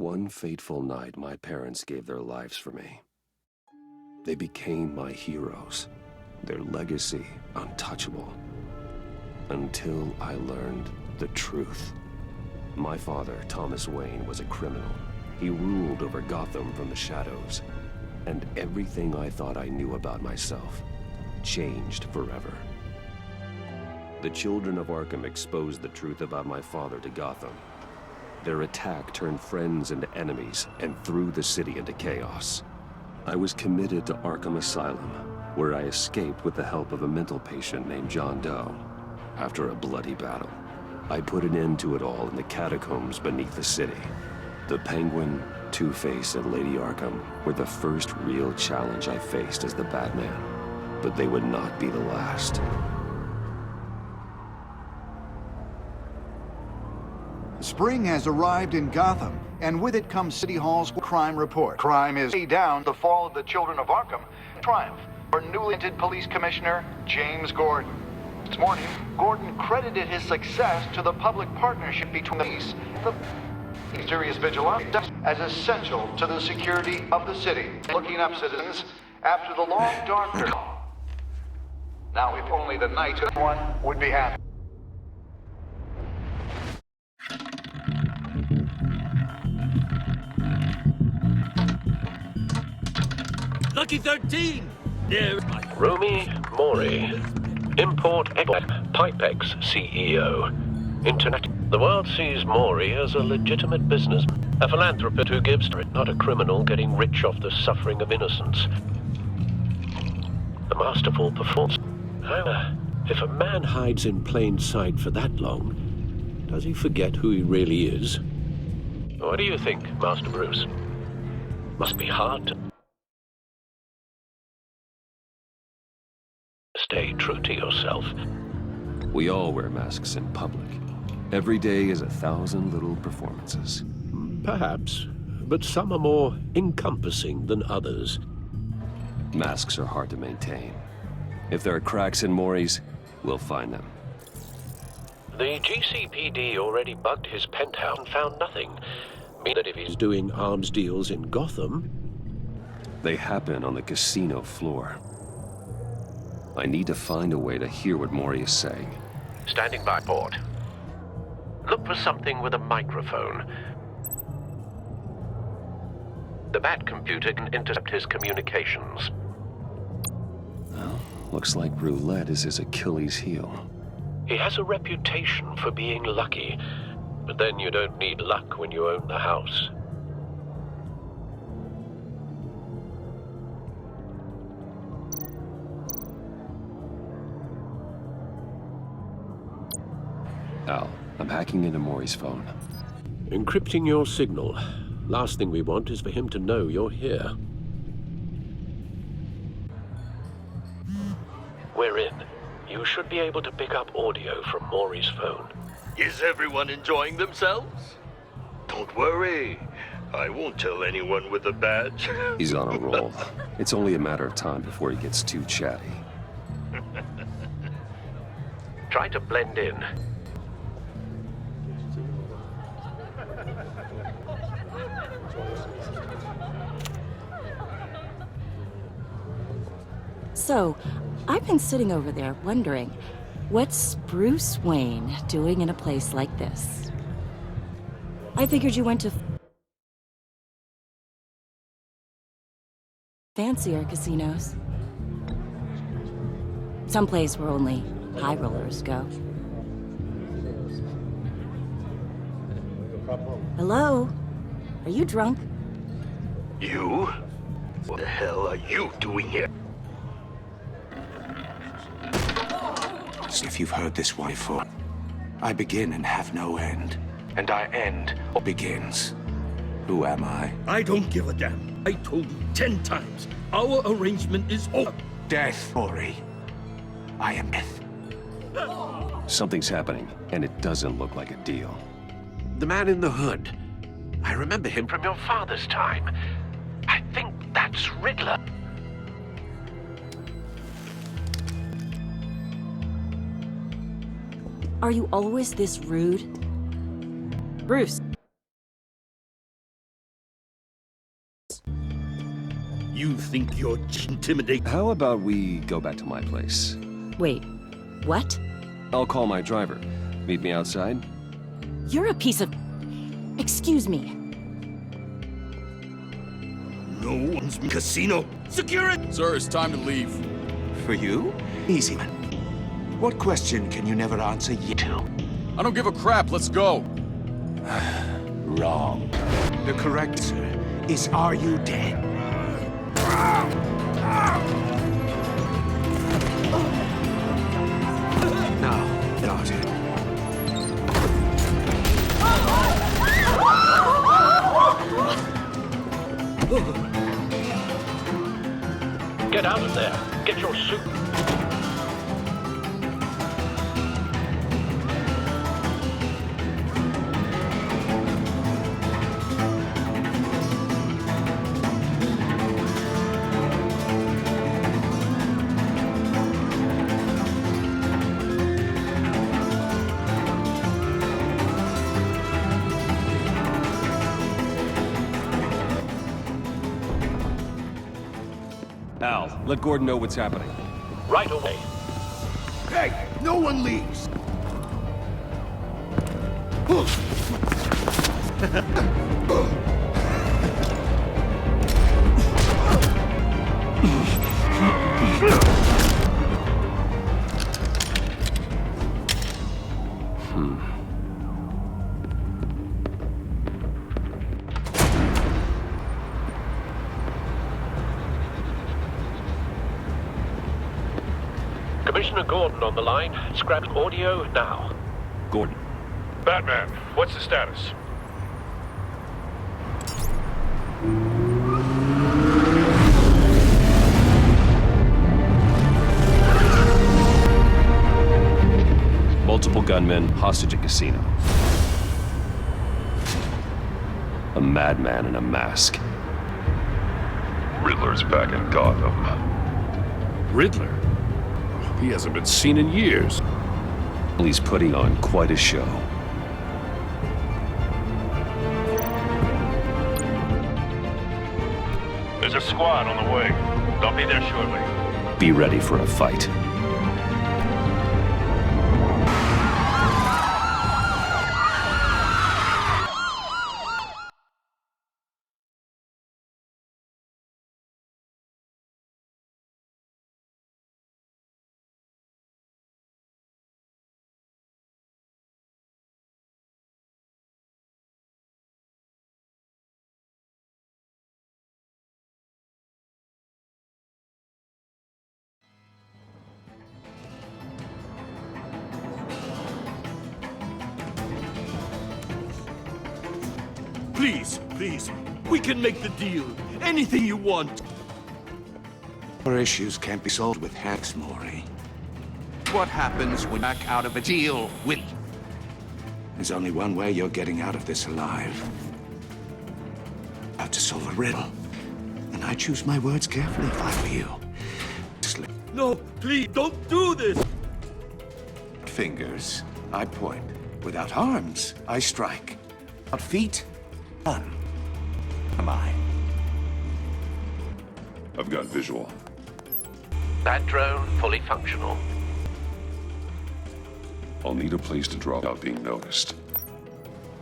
One fateful night, my parents gave their lives for me. They became my heroes, their legacy untouchable. Until I learned the truth. My father, Thomas Wayne, was a criminal. He ruled over Gotham from the shadows. And everything I thought I knew about myself changed forever. The children of Arkham exposed the truth about my father to Gotham. Their attack turned friends into enemies and threw the city into chaos. I was committed to Arkham Asylum, where I escaped with the help of a mental patient named John Doe. After a bloody battle, I put an end to it all in the catacombs beneath the city. The Penguin, Two-Face, and Lady Arkham were the first real challenge I faced as the Batman, but they would not be the last. Spring has arrived in Gotham, and with it comes City Hall's crime report. Crime is down. The fall of the children of Arkham. Triumph for newly elected police commissioner James Gordon. This morning, Gordon credited his success to the public partnership between the police and the serious vigilantes as essential to the security of the city. Looking up citizens after the long dark night. Now, if only the night one would be happy. Lucky 13! Rumi Mori, Import-Export Pipex CEO. Internet. The world sees Mori as a legitimate businessman, a philanthropist who gives, not a criminal getting rich off the suffering of innocence. A masterful performance. However, if a man hides in plain sight for that long, does he forget who he really is? What do you think, Master Bruce? Must be hard to stay true to yourself. We all wear masks in public. Every day is 1,000 little performances. Perhaps, but some are more encompassing than others. Masks are hard to maintain. If there are cracks in Mori's, we'll find them. The GCPD already bugged his penthouse and found nothing. Mean that if he's doing arms deals in Gotham... They happen on the casino floor. I need to find a way to hear what Mori is saying. Standing by, Port. Look for something with a microphone. The Bat computer can intercept his communications. Well, looks like roulette is his Achilles heel. He has a reputation for being lucky, but then you don't need luck when you own the house. Al, I'm hacking into Mori's phone. Encrypting your signal. Last thing we want is for him to know you're here. We're in. You should be able to pick up audio from Mori's phone. Is everyone enjoying themselves? Don't worry. I won't tell anyone with a badge. He's on a roll. It's only a matter of time before he gets too chatty. Try to blend in. So, I've been sitting over there wondering, what's Bruce Wayne doing in a place like this? I figured you went to fancier casinos. Someplace where only high rollers go. Hello? Are you drunk? You? What the hell are you doing here? If you've heard this one before, I begin and have no end, and I end or begins. Who am I? I don't give a damn. I told you 10 times. Our arrangement is over. Death, Mori. I am death. Something's happening, and it doesn't look like a deal. The man in the hood. I remember him from your father's time. I think that's Riddler. Are you always this rude? Bruce. You think you're intimidating? How about we go back to my place? Wait, what? I'll call my driver. Meet me outside? You're a piece of... Excuse me. No one's casino. Secure it! Sir, it's time to leave. For you? Easy, man. What question can you never answer yet to? I don't give a crap. Let's go. Wrong. The correct answer is, are you dead? No, not it. Get out of there. Get your suit. Al, let Gordon know what's happening. Right away. Hey, no one leaves! Commissioner Gordon on the line. Scrap audio now. Gordon. Batman, what's the status? Multiple gunmen, hostage at casino. A madman in a mask. Riddler's back in Gotham. Riddler? He hasn't been seen in years. He's putting on quite a show. There's a squad on the way. They'll be there shortly. Be ready for a fight. Please, please. We can make the deal. Anything you want. Our issues can't be solved with hacks, Maury. What happens when you back out of a deal, Willie? There's only one way you're getting out of this alive. Have to solve a riddle. And I choose my words carefully if I were you. No, please, don't do this. Fingers, I point. Without arms, I strike. Without feet, none. Am I? I've got visual. That drone fully functional. I'll need a place to drop without being noticed.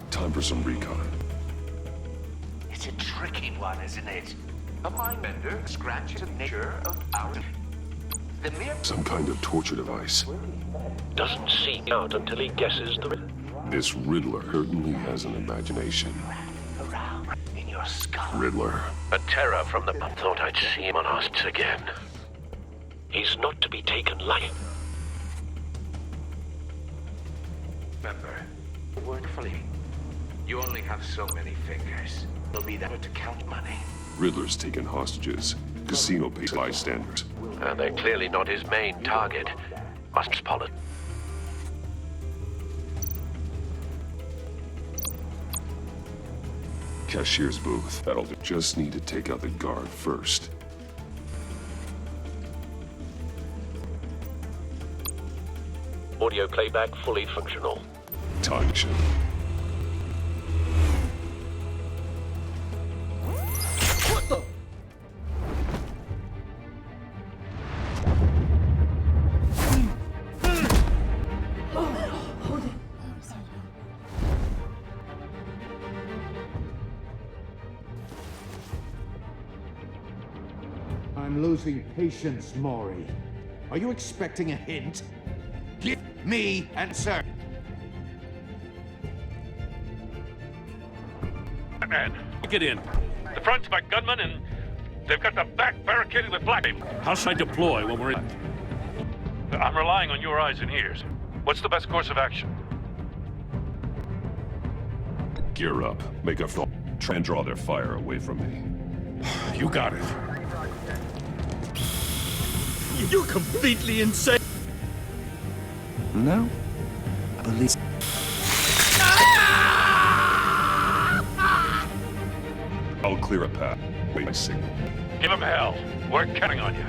Time for some recon. It's a tricky one, isn't it? A mind bender scratches the nature of our... The mere... Some kind of torture device. Doesn't seek out until he guesses the riddle. This Riddler certainly has an imagination. around in your skull. Riddler. A terror from the... I thought I'd see him on us again. He's not to be taken lightly. Remember, wordfully, you only have so many fingers. It'll be there to count money. Riddler's taken hostages. Casino pays bystanders. They're clearly not his main target. Must spot it. Cashier's booth. That'll do. Just need to take out the guard first. Audio playback fully functional. Time shift. What the? I'm losing patience, Maury. Are you expecting a hint? Give me an answer. Man, Get in. the front's by gunmen and they've got the back barricaded with black. How should I deploy when we're in? I'm relying on your eyes and ears. What's the best course of action? Gear up. Make a thought. Try and draw their fire away from me. You got it. You're completely insane. No? I believe... I'll clear a path. Wait my signal. Give them hell. We're counting on you.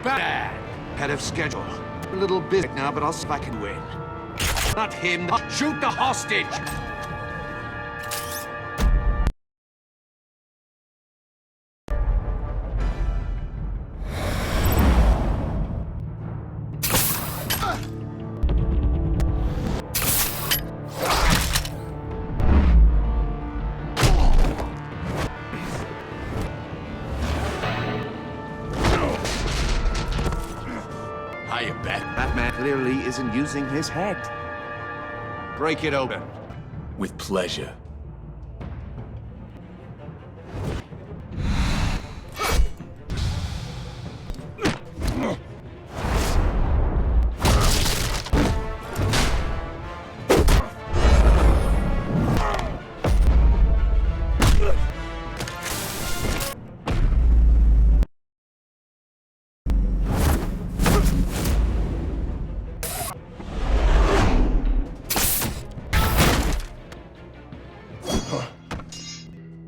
Bad! Head of schedule. A little busy now, but I'll see if I can win. Not him. Shoot the hostage! Hiya, That man clearly isn't using his head. Break it open. With pleasure.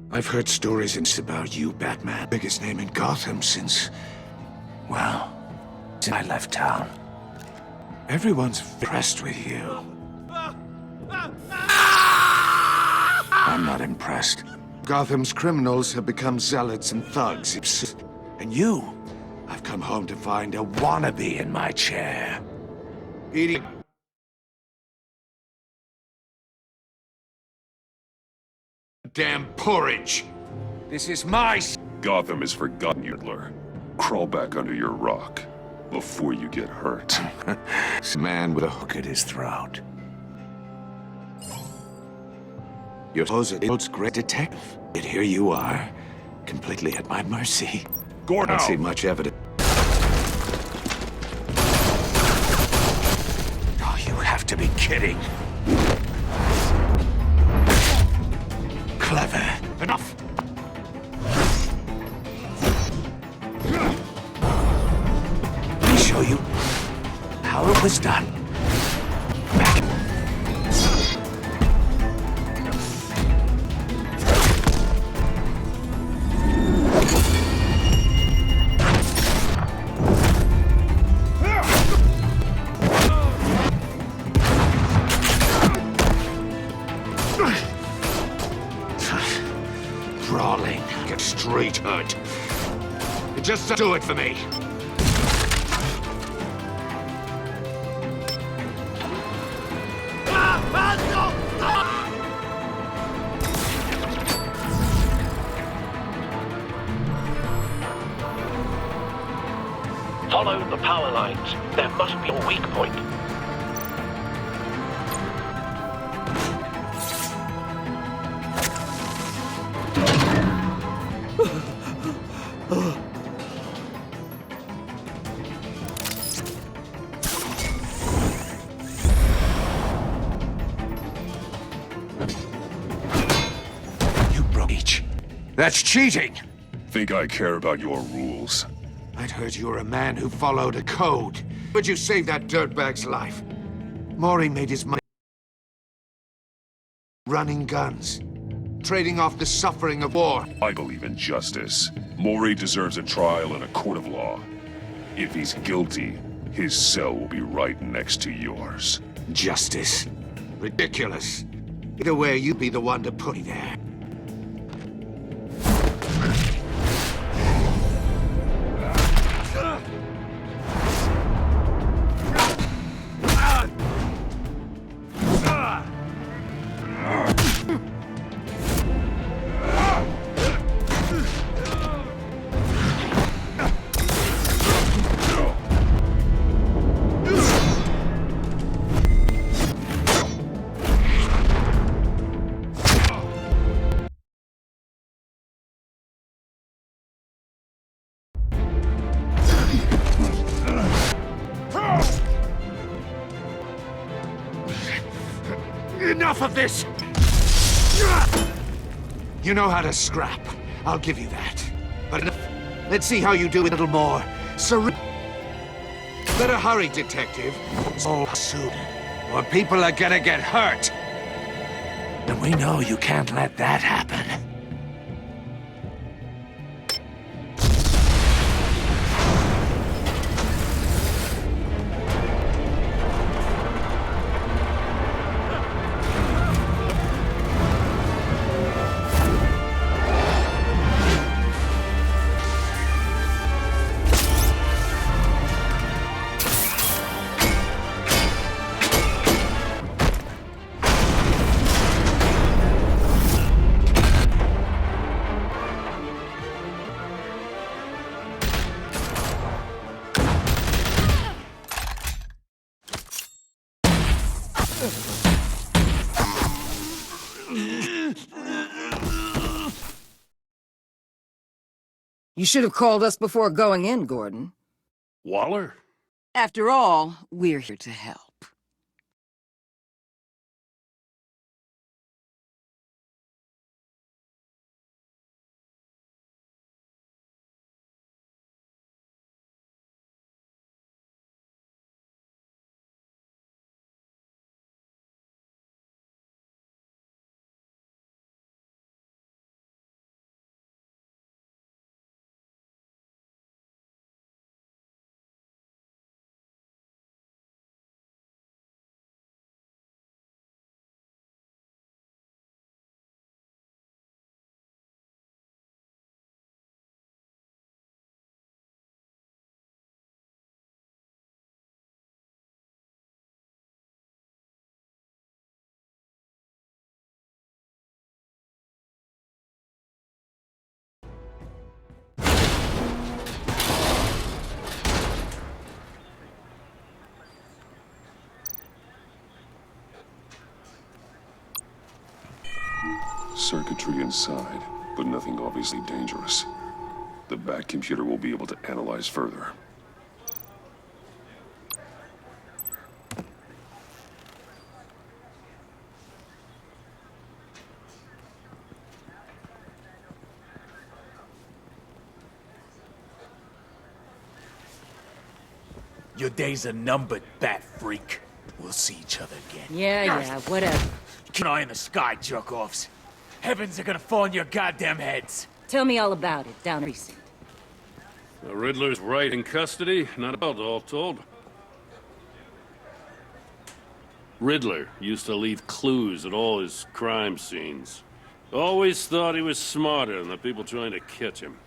I've heard stories about you, Batman. Biggest name in Gotham since... well, since I left town. Everyone's impressed with you. I'm not impressed. Gotham's criminals have become zealots and thugs. And you, I've come home to find a wannabe in my chair. Eating... damn porridge! This is my... Gotham is forgotten, Riddler. Crawl back under your rock before you get hurt. This man with a hook at his throat. You're supposed to be a great detective. Yet here you are, completely at my mercy. Gordon! I don't see much evidence. Oh, you have to be kidding. Clever. Enough! Let me show you how it was done. Back. Brawling, get street hurt. Just do it for me. Follow the power lines. There must be a weak point. You broke each. That's cheating! Think I care about your rules? I'd heard you were a man who followed a code. But you saved that dirtbag's life. Maury made his money running guns, trading off the suffering of war. I believe in justice. Maury deserves a trial in a court of law. If he's guilty, his cell will be right next to yours. Justice. Ridiculous. Either way, you'd be the one to put me there. Enough of this! You know how to scrap. I'll give you that. But let's see how you do it a little more. Better hurry, detective. So soon. Or people are gonna get hurt. And we know you can't let that happen. You should have called us before going in, Gordon. Waller? After all, we're here to help. Circuitry inside, but nothing obviously dangerous. The back computer will be able to analyze further. Your days are numbered, bat freak. We'll see each other again. Yeah, whatever. Keep an eye in the sky, jerk-offs. Heavens are gonna fall on your goddamn heads. Tell me all about it, down precinct. The Riddler's right in custody, not about all told. Riddler used to leave clues at all his crime scenes. Always thought he was smarter than the people trying to catch him.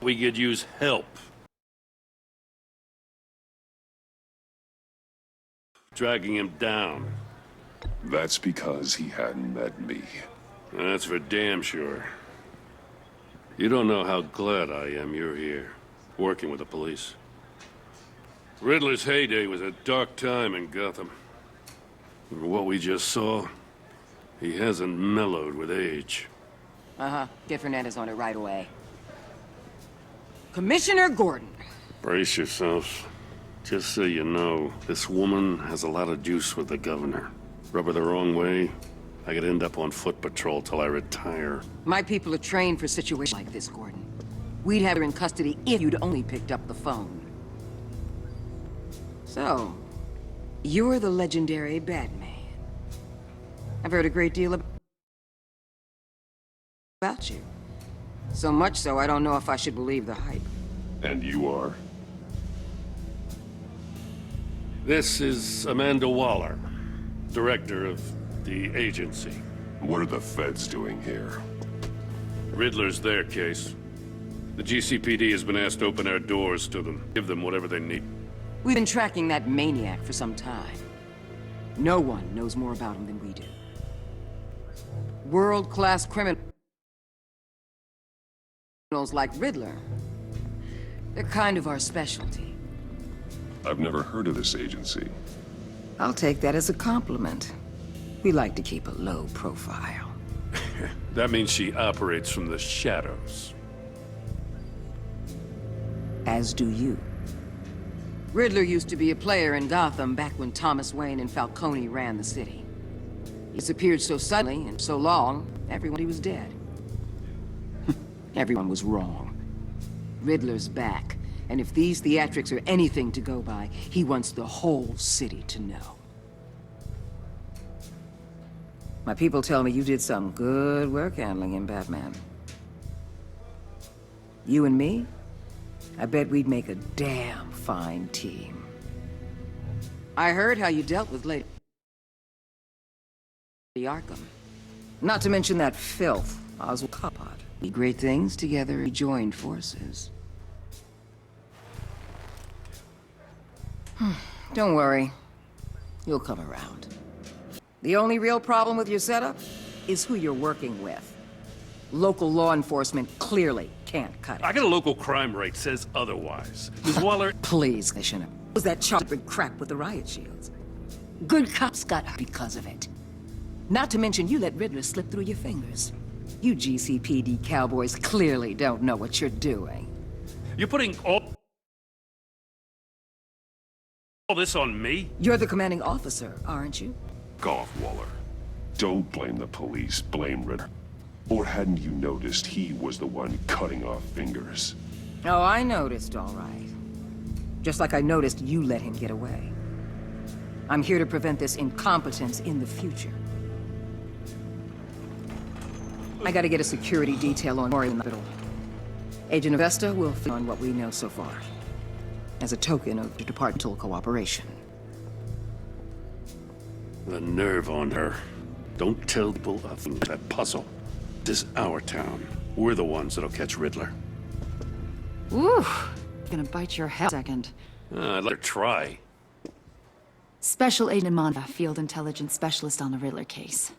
We could use help. Dragging him down. That's because he hadn't met me. That's for damn sure. You don't know how glad I am you're here, working with the police. Riddler's heyday was a dark time in Gotham. For what we just saw, he hasn't mellowed with age. Uh-huh. Get Fernandez on it right away. Commissioner Gordon. Brace yourselves. Just so you know, this woman has a lot of juice with the governor. Rub her the wrong way, I could end up on foot patrol till I retire. My people are trained for situations like this, Gordon. We'd have her in custody if you'd only picked up the phone. So, you're the legendary Batman. I've heard a great deal about you. So much so, I don't know if I should believe the hype. And you are? This is Amanda Waller, director of the agency. What are the feds doing here? Riddler's their case. The GCPD has been asked to open our doors to them, give them whatever they need. We've been tracking that maniac for some time. No one knows more about him than we do. World-class criminals like Riddler. They're kind of our specialty. I've never heard of this agency. I'll take that as a compliment. We like to keep a low profile. That means she operates from the shadows. As do you. Riddler used to be a player in Gotham back when Thomas Wayne and Falcone ran the city. He disappeared so suddenly and so long, everyone was dead. Everyone was wrong. Riddler's back, and if these theatrics are anything to go by, he wants the whole city to know. My people tell me you did some good work handling him, Batman. You and me? I bet we'd make a damn fine team. I heard how you dealt with Lady Arkham. Not to mention that filth, Oswald Cobblepot. We did great things together, we joined forces. Don't worry. You'll come around. The only real problem with your setup is who you're working with. Local law enforcement clearly can't cut it. I got a local crime rate says otherwise. Ms. Waller... Please, Commissioner. Was that chocolate crap with the riot shields? Good cops got hurt because of it. Not to mention you let Riddler slip through your fingers. You GCPD cowboys clearly don't know what you're doing. You're putting all this on me? You're the commanding officer, aren't you? Golf, Waller. Don't blame the police, blame Riddler. Or hadn't you noticed he was the one cutting off fingers? Oh, I noticed, all right. Just like I noticed you let him get away. I'm here to prevent this incompetence in the future. I gotta get a security detail on Mori in the middle. Agent Avesta will fill on what we know so far, as a token of departmental cooperation. The nerve on her. Don't tell people a thing that puzzle. This is our town. We're the ones that'll catch Riddler. Woo! Gonna bite your head second. Let her try. Special Agent Monda, Field Intelligence Specialist on the Riddler case.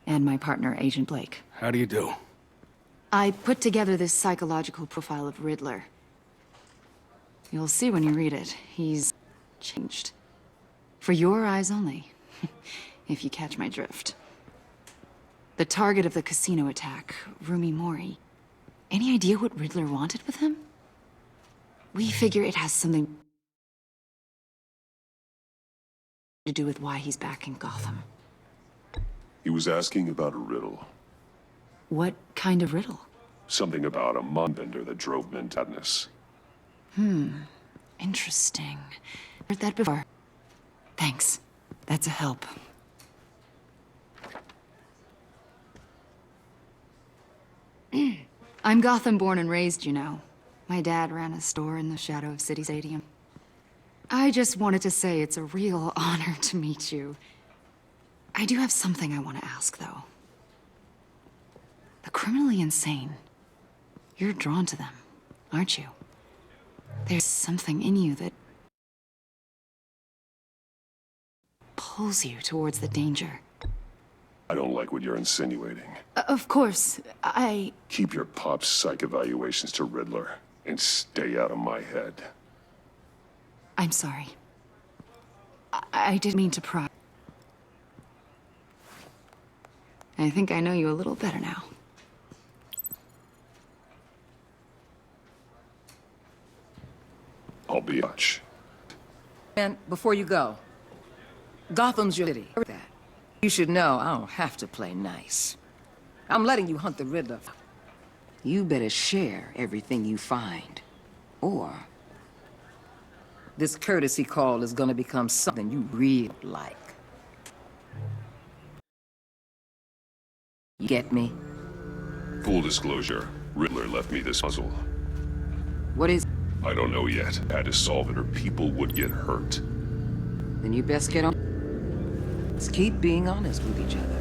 And my partner, Agent Blake. How do you do? I put together this psychological profile of Riddler. You'll see when you read it. He's changed. For your eyes only, if you catch my drift. The target of the casino attack, Rumi Mori. Any idea what Riddler wanted with him? We figure it has something to do with why he's back in Gotham. He was asking about a riddle. What kind of riddle? Something about a mindbender that drove him into madness. Interesting. Heard that before. Thanks. That's a help. I'm Gotham born and raised, you know. My dad ran a store in the shadow of City Stadium. I just wanted to say it's a real honor to meet you. I do have something I want to ask, though. The criminally insane. You're drawn to them, aren't you? There's something in you that pulls you towards the danger. I don't like what you're insinuating. Of course, Keep your pop's psych evaluations to Riddler, and stay out of my head. I'm sorry. I didn't mean to pry. I think I know you a little better now. I'll be much. And before you go, Gotham's your city. You should know I don't have to play nice. I'm letting you hunt the Riddler. You better share everything you find. Or this courtesy call is gonna become something you really like. You get me? Full disclosure, Riddler left me this puzzle. What is... I don't know yet. I had to solve it or people would get hurt. Then you best get on. Let's keep being honest with each other.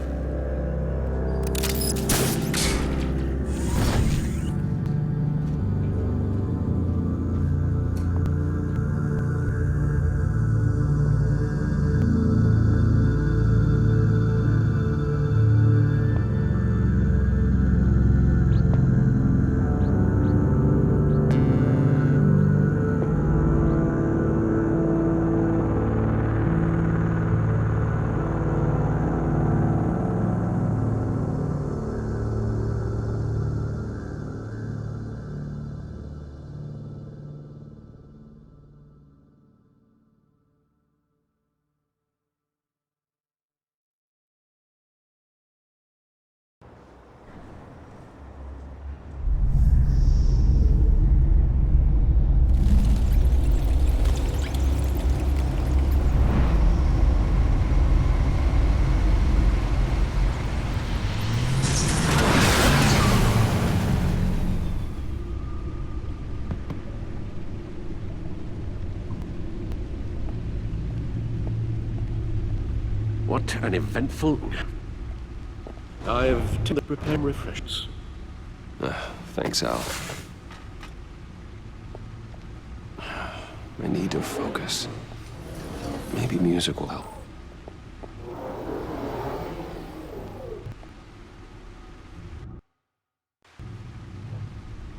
what an eventful... I've to prepare refreshments. Thanks, Al. I need to focus. Maybe music will help.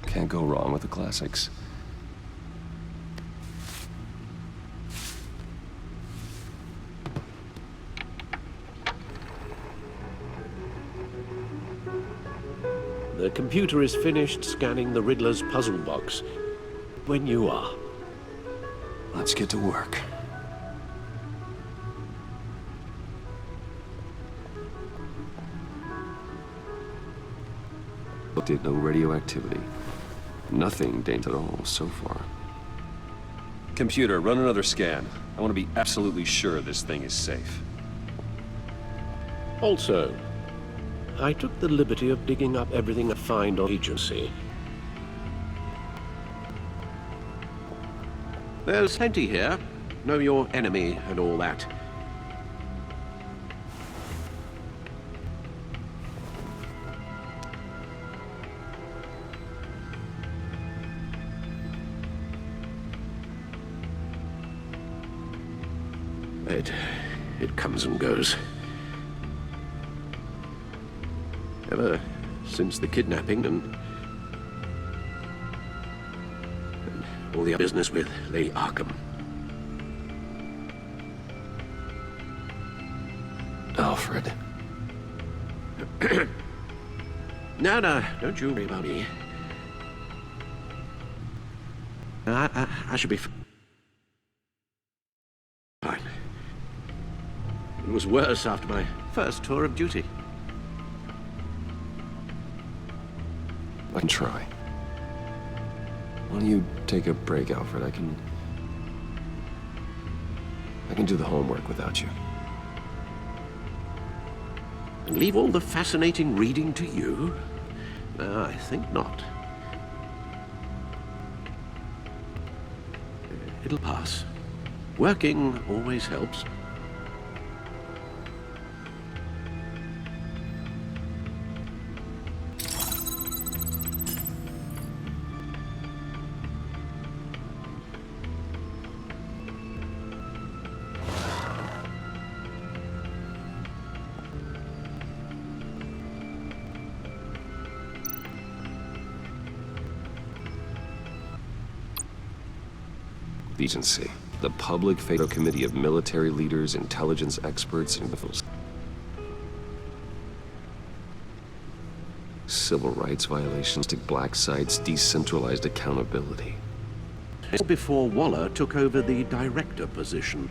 Can't go wrong with the classics. The computer is finished scanning the Riddler's puzzle box. When you are. Let's get to work. Did no radioactivity. Nothing dangerous at all so far. Computer, run another scan. I want to be absolutely sure this thing is safe. Also, I took the liberty of digging up everything I find on Agency. There's plenty here. Know your enemy and all that. It comes and goes. Ever since the kidnapping and all the business with Lady Arkham. Alfred. No, don't you worry about me. I should be fine. It was worse after my first tour of duty. I can try. Why don't you take a break, Alfred? I can do the homework without you. And leave all the fascinating reading to you? No, I think not. It'll pass. Working always helps. Agency, the Public Fatal Committee of military leaders, intelligence experts, and officials. Civil rights violations, black sites, decentralized accountability. Before Waller took over the director position.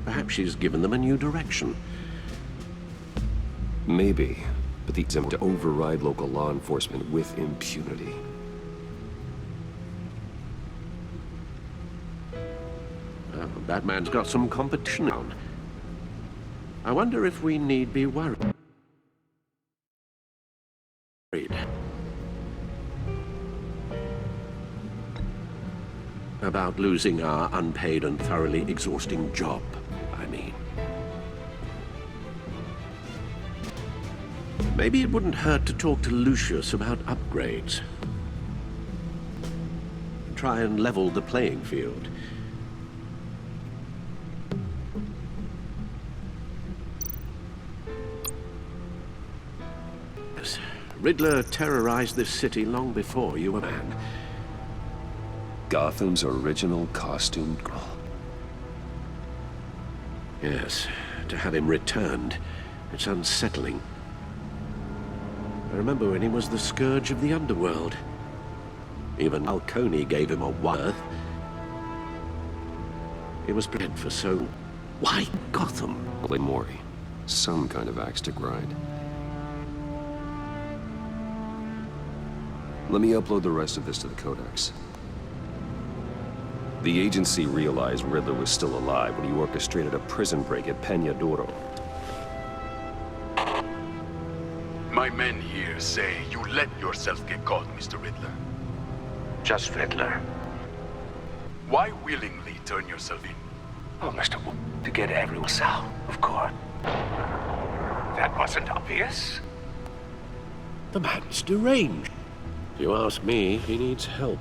Perhaps she's given them a new direction. Maybe. But the attempt to override local law enforcement with impunity. Well, that man's got some competition on. I wonder if we need be worried. About losing our unpaid and thoroughly exhausting job, I mean. Maybe it wouldn't hurt to talk to Lucius about upgrades. Try and level the playing field. Yes, Riddler terrorized this city long before you were a man. Gotham's original costumed girl. Yes, to have him returned, it's unsettling. I remember when he was the scourge of the underworld. Even Falcone gave him a worth. He was prepared for so... Why Gotham? Mori. Some kind of axe to grind. Let me upload the rest of this to the Codex. The agency realized Riddler was still alive when he orchestrated a prison break at Peña Duro. My men here say you let yourself get caught, Mr. Riddler. Just Riddler. Why willingly turn yourself in? Oh, Mr. To get everyone out, of course. That wasn't obvious. The man's deranged. If you ask me, he needs help.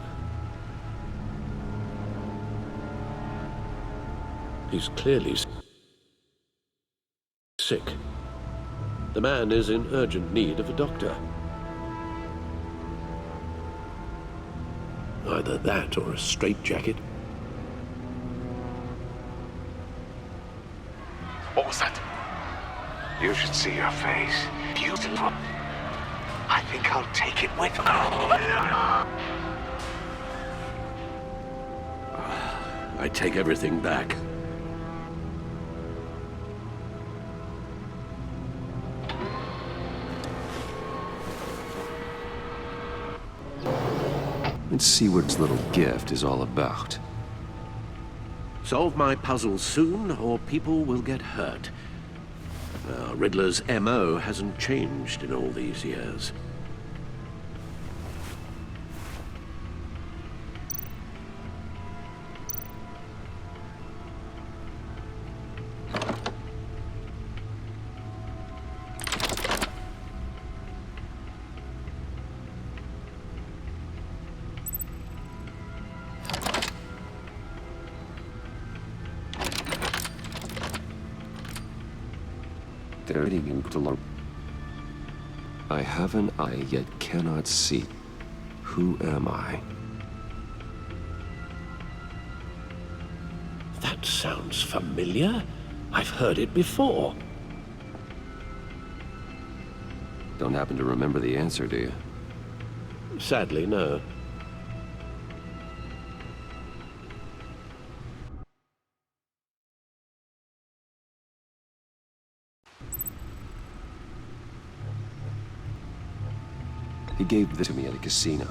He's clearly sick. The man is in urgent need of a doctor. Either that or a straitjacket. What was that? You should see your face. Beautiful. I think I'll take it with me. I take everything back. Let's see what his little gift is all about. Solve my puzzles soon, or people will get hurt. Riddler's MO hasn't changed in all these years. They're reading you to learn. I have an eye, yet cannot see. Who am I? That sounds familiar. I've heard it before. Don't happen to remember the answer, do you? Sadly, no. He gave this to me at a casino.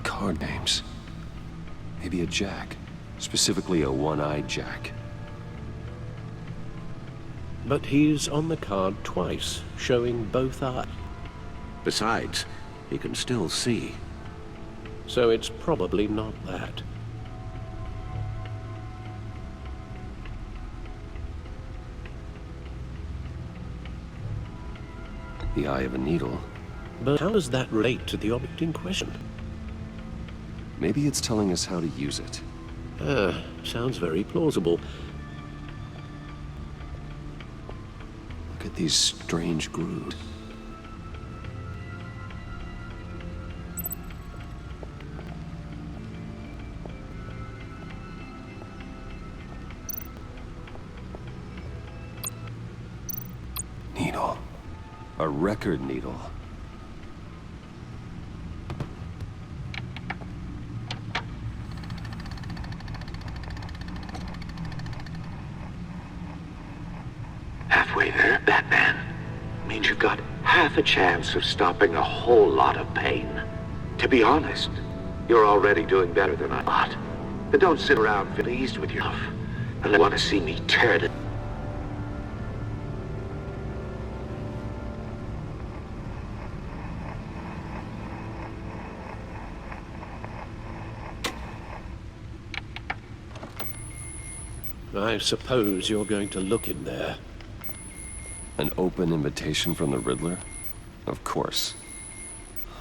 Card names. Maybe a jack. Specifically a one-eyed jack. But he's on the card twice, showing both eyes. Besides, he can still see. So it's probably not that. The eye of a needle. But how does that relate to the object in question? Maybe it's telling us how to use it. Sounds very plausible. Look at these strange grooves. Needle. A record needle. Halfway there, Batman. Means you've got half a chance of stopping a whole lot of pain. To be honest, you're already doing better than I thought. But don't sit around pleased with yourself and want to see me tear it. I suppose you're going to look in there. An open invitation from the Riddler? Of course.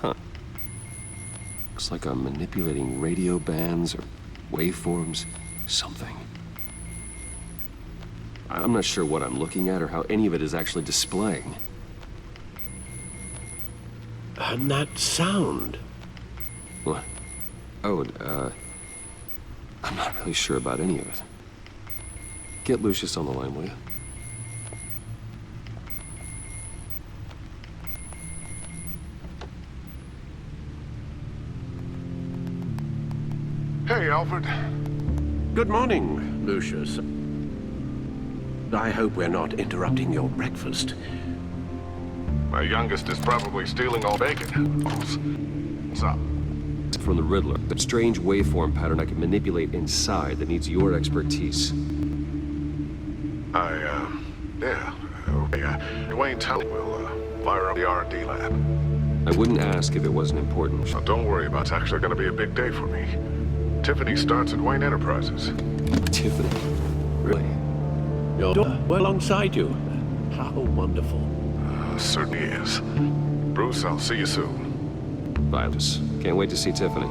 Huh. Looks like I'm manipulating radio bands or waveforms. Something. I'm not sure what I'm looking at or how any of it is actually displaying. And that sound. What? Oh, I'm not really sure about any of it. Get Lucius on the line, will you? Hey, Alfred. Good morning, Lucius. I hope we're not interrupting your breakfast. My youngest is probably stealing all bacon. What's up? From the Riddler. A strange waveform pattern I can manipulate inside that needs your expertise. Wayne Town will fire up the R&D lab. I wouldn't ask if it wasn't important. Now, don't worry about it. It's actually going to be a big day for me. Tiffany starts at Wayne Enterprises. Tiffany? Really? You're well alongside you. How wonderful. Certainly is. Bruce, I'll see you soon. Bye, Bruce. Can't wait to see Tiffany.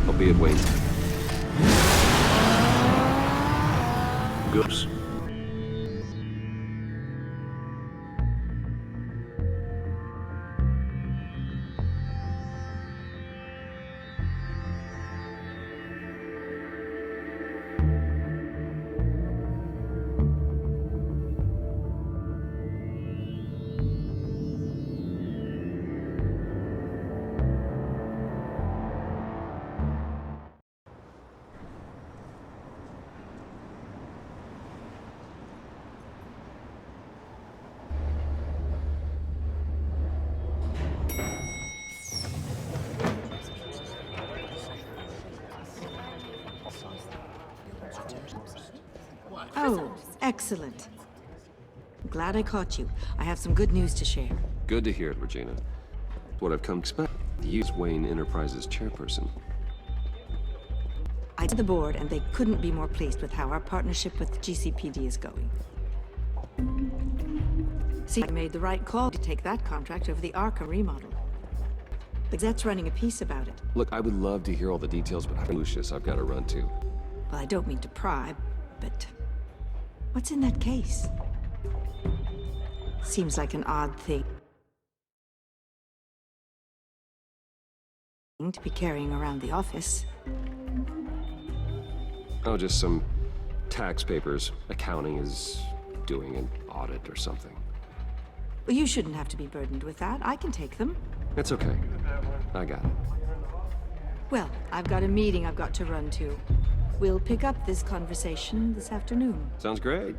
I'll be at Wayne. Goose. Oh, excellent. Glad I caught you. I have some good news to share. Good to hear it, Regina. What I've come to expect. He's Wayne Enterprises chairperson. I to the board, and they couldn't be more pleased with how our partnership with GCPD is going. See, I made the right call to take that contract over the Arkham remodel. The Gazette's running a piece about it. Look, I would love to hear all the details, but Lucius, I've got to run too. Well, I don't mean to pry, but what's in that case? Seems like an odd thing to be carrying around the office. Oh, just some tax papers. Accounting is doing an audit or something. Well, you shouldn't have to be burdened with that. I can take them. It's okay. I got it. Well, I've got a meeting I've got to run to. We'll pick up this conversation this afternoon. Sounds great.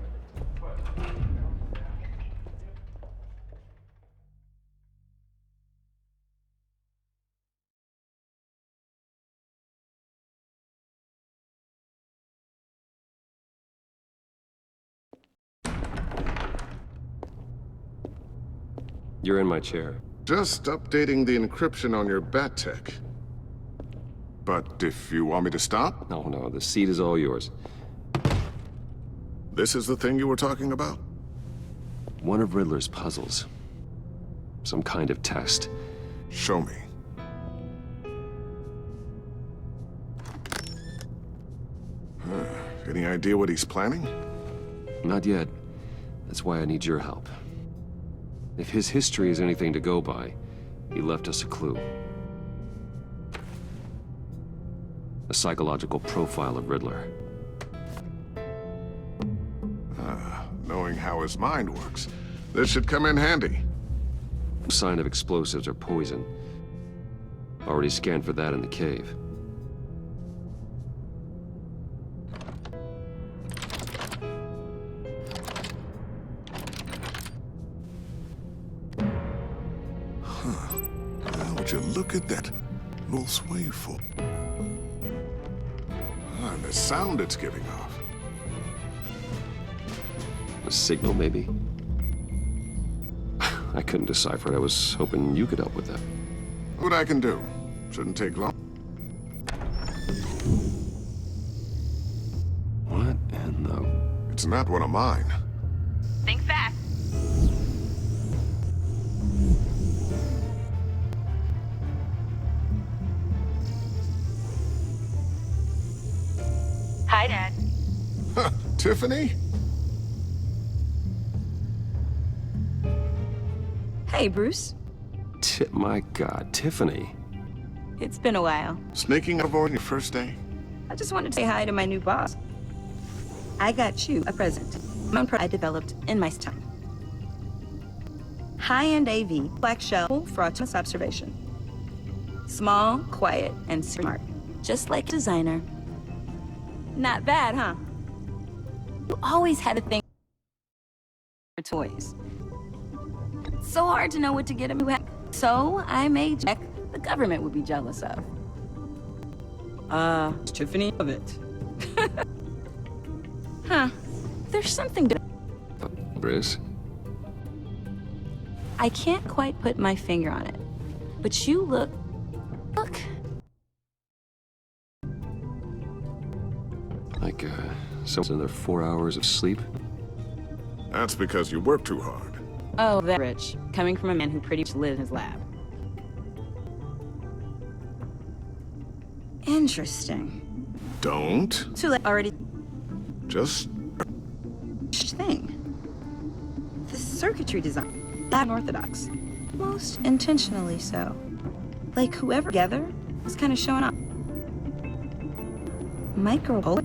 You're in my chair. Just updating the encryption on your Bat-Tech. But if you want me to stop? No, the seat is all yours. This is the thing you were talking about? One of Riddler's puzzles. Some kind of test. Show me. Any idea what he's planning? Not yet. That's why I need your help. If his history is anything to go by, he left us a clue. A psychological profile of Riddler. Knowing how his mind works, this should come in handy. No sign of explosives or poison. Already scanned for that in the cave. Would you look at that little waveful? And the sound it's giving off. A signal, maybe? I couldn't decipher it. I was hoping you could help with that. What I can do. Shouldn't take long. What in the... It's not one of mine. Think fast. Hi, Dad. Huh, Tiffany? Hey, Bruce. My God, Tiffany. It's been a while. Sneaking aboard your first day? I just wanted to say hi to my new boss. I got you a present. I developed in my time. High-end AV, black shell, full autonomous observation. Small, quiet, and smart. Just like a designer. Not bad, huh? You always had a thing for toys. So hard to know what to get him. So I made Jack the government would be jealous of. Tiffany of it. Huh. There's something to... Bruce? I can't quite put my finger on it. But you look... Like, someone's in their 4 hours of sleep? That's because you work too hard. Oh, that's rich. Coming from a man who pretty much lived in his lab. Interesting. Don't. Too late already. Just... thing. The circuitry design. That unorthodox. Most intentionally so. Like whoever together was kind of showing up. Micro...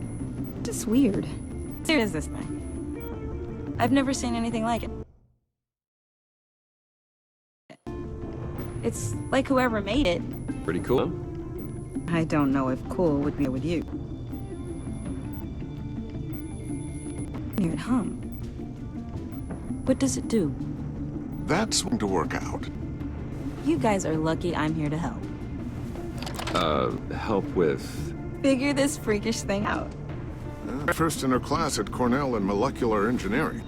Just weird. What is this thing? I've never seen anything like it. It's like whoever made it. Pretty cool, huh? I don't know if cool would be with you. Near it hum. What does it do? That's going to work out. You guys are lucky I'm here to help. Help with... Figure this freakish thing out. First in her class at Cornell in molecular engineering.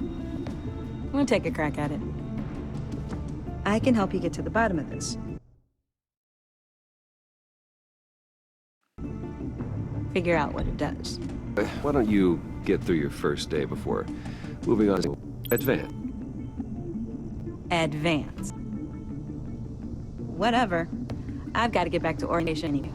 I'm gonna take a crack at it. I can help you get to the bottom of this. Figure out what it does. Why don't you get through your first day before moving on to advance? Advance. Whatever. I've got to get back to orientation anyway.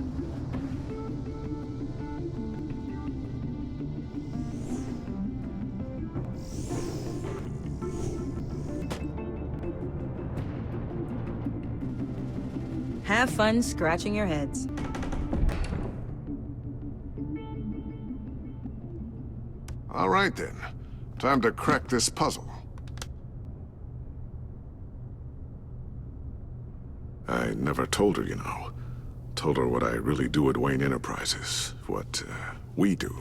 Have fun scratching your heads. All right, then. Time to crack this puzzle. I never told her, you know. Told her what I really do at Wayne Enterprises. What, we do.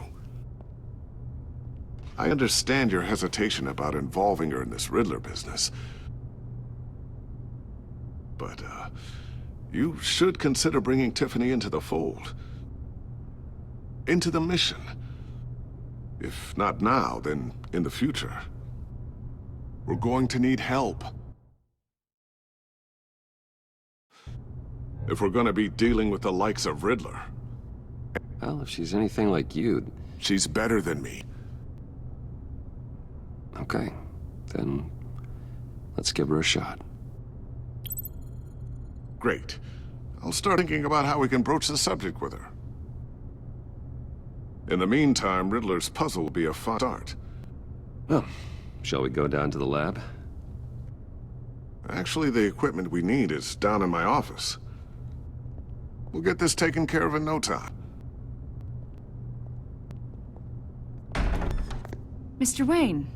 I understand your hesitation about involving her in this Riddler business. But, you should consider bringing Tiffany into the fold. Into the mission. If not now, then in the future. We're going to need help. If we're gonna be dealing with the likes of Riddler. Well, if she's anything like you... She's better than me. Okay, then let's give her a shot. Great. I'll start thinking about how we can broach the subject with her. In the meantime, Riddler's puzzle will be a fun start. Well, shall we go down to the lab? Actually, the equipment we need is down in my office. We'll get this taken care of in no time. Mr. Wayne.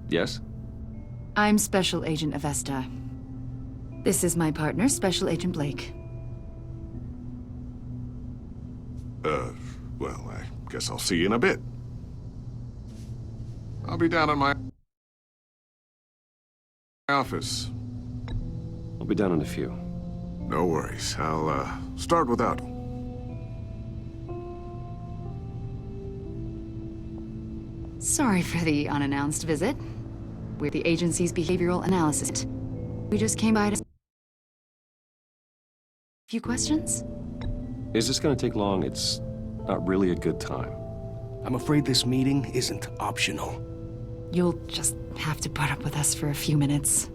Yes? I'm Special Agent Avesta. This is my partner, Special Agent Blake. Well, I guess I'll see you in a bit. I'll be down in my office. I'll be down in a few. No worries. I'll, start without him. Sorry for the unannounced visit. We're the agency's behavioral analysis. We just came by to... Few questions? Is this gonna take long? It's not really a good time. I'm afraid this meeting isn't optional. You'll just have to put up with us for a few minutes.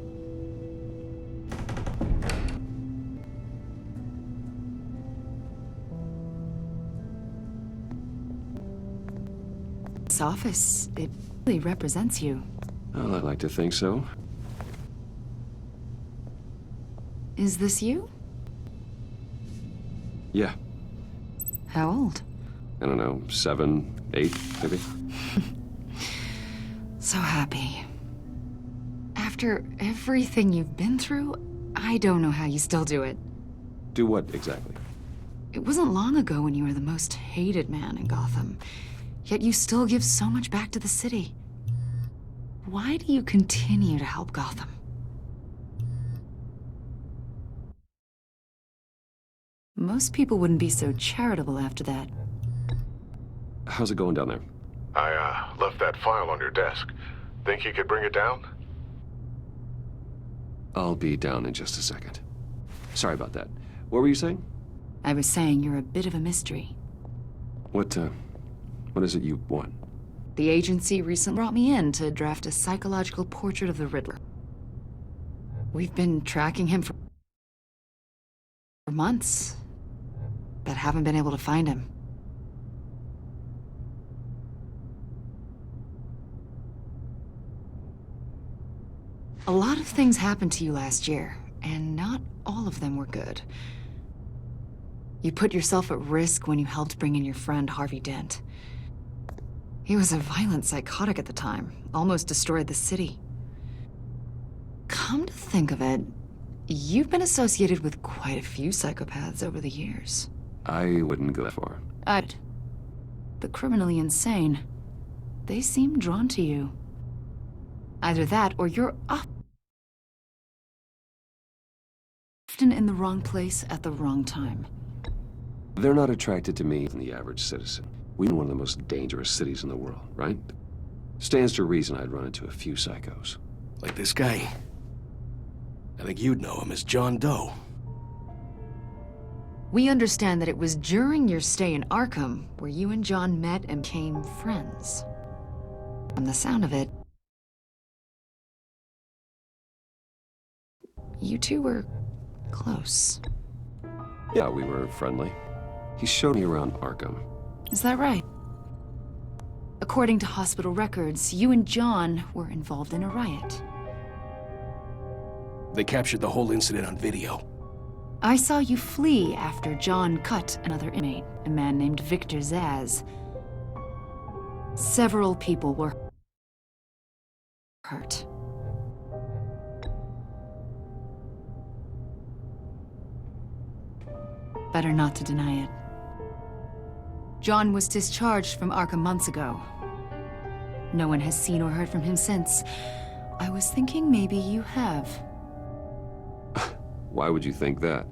This office, it really represents you. Well, I'd like to think so. Is this you? Yeah. How old? I don't know, 7, 8, maybe? So happy. After everything you've been through, I don't know how you still do it. Do what, exactly? It wasn't long ago when you were the most hated man in Gotham. Yet you still give so much back to the city. Why do you continue to help Gotham? Most people wouldn't be so charitable after that. How's it going down there? I, left that file on your desk. Think you could bring it down? I'll be down in just a second. Sorry about that. What were you saying? I was saying you're a bit of a mystery. What is it you want? The agency recently brought me in to draft a psychological portrait of the Riddler. We've been tracking him for months, but haven't been able to find him. A lot of things happened to you last year, and not all of them were good. You put yourself at risk when you helped bring in your friend Harvey Dent. He was a violent psychotic at the time, almost destroyed the city. Come to think of it, you've been associated with quite a few psychopaths over the years. I wouldn't go that far. The criminally insane. They seem drawn to you. Either that, or you're often in the wrong place at the wrong time. They're not attracted to me than the average citizen. We live in one of the most dangerous cities in the world, right? Stands to reason I'd run into a few psychos. Like this guy. I think you'd know him as John Doe. We understand that it was during your stay in Arkham where you and John met and became friends. From the sound of it, you two were close. Yeah, we were friendly. He showed me around Arkham. Is that right? According to hospital records, you and John were involved in a riot. They captured the whole incident on video. I saw you flee after John cut another inmate, a man named Victor Zsasz. Several people were hurt. Better not to deny it. John was discharged from Arkham months ago. No one has seen or heard from him since. I was thinking maybe you have. Why would you think that?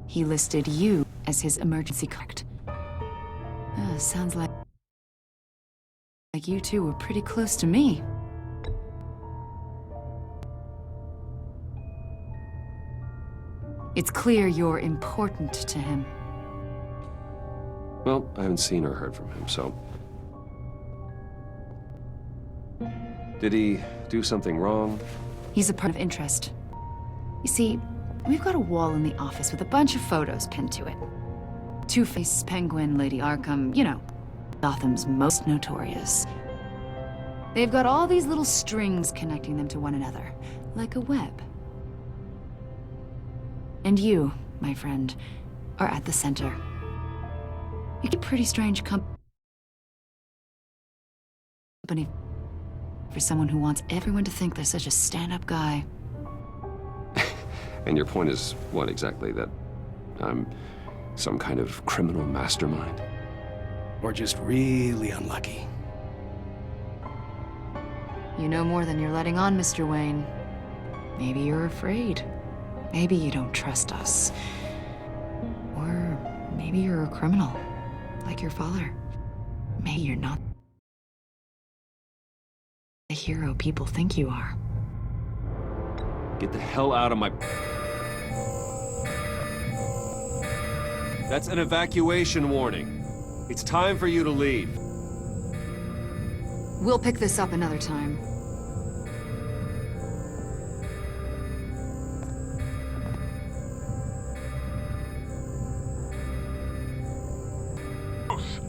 He listed you as his emergency contact. Sounds like you two were pretty close to me. It's clear you're important to him. Well, I haven't seen or heard from him, so... Did he do something wrong? He's a person of interest. You see, we've got a wall in the office with a bunch of photos pinned to it. Two-Face, Penguin, Lady Arkham, you know, Gotham's most notorious. They've got all these little strings connecting them to one another, like a web. And you, my friend, are at the center. You get pretty strange company for someone who wants everyone to think they're such a stand-up guy. And your point is what exactly? That I'm some kind of criminal mastermind? Or just really unlucky. You know more than you're letting on, Mr. Wayne. Maybe you're afraid. Maybe you don't trust us. Or maybe you're a criminal, like your father. Maybe you're not the hero people think you are. Get the hell out of my... That's an evacuation warning. It's time for you to leave. We'll pick this up another time.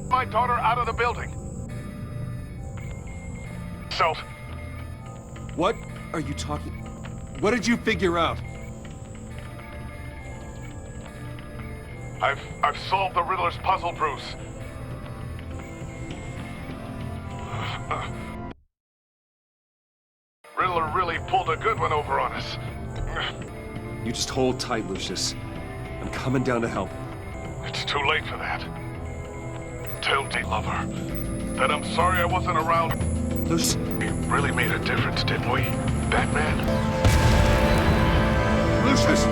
My daughter out of the building. So... What are you talking... What did you figure out? I've solved the Riddler's puzzle, Bruce. Riddler really pulled a good one over on us. You just hold tight, Lucius. I'm coming down to help. It's too late for that. Tell D. Lover that I'm sorry I wasn't around. Lucius... We really made a difference, didn't we, Batman? Lucius!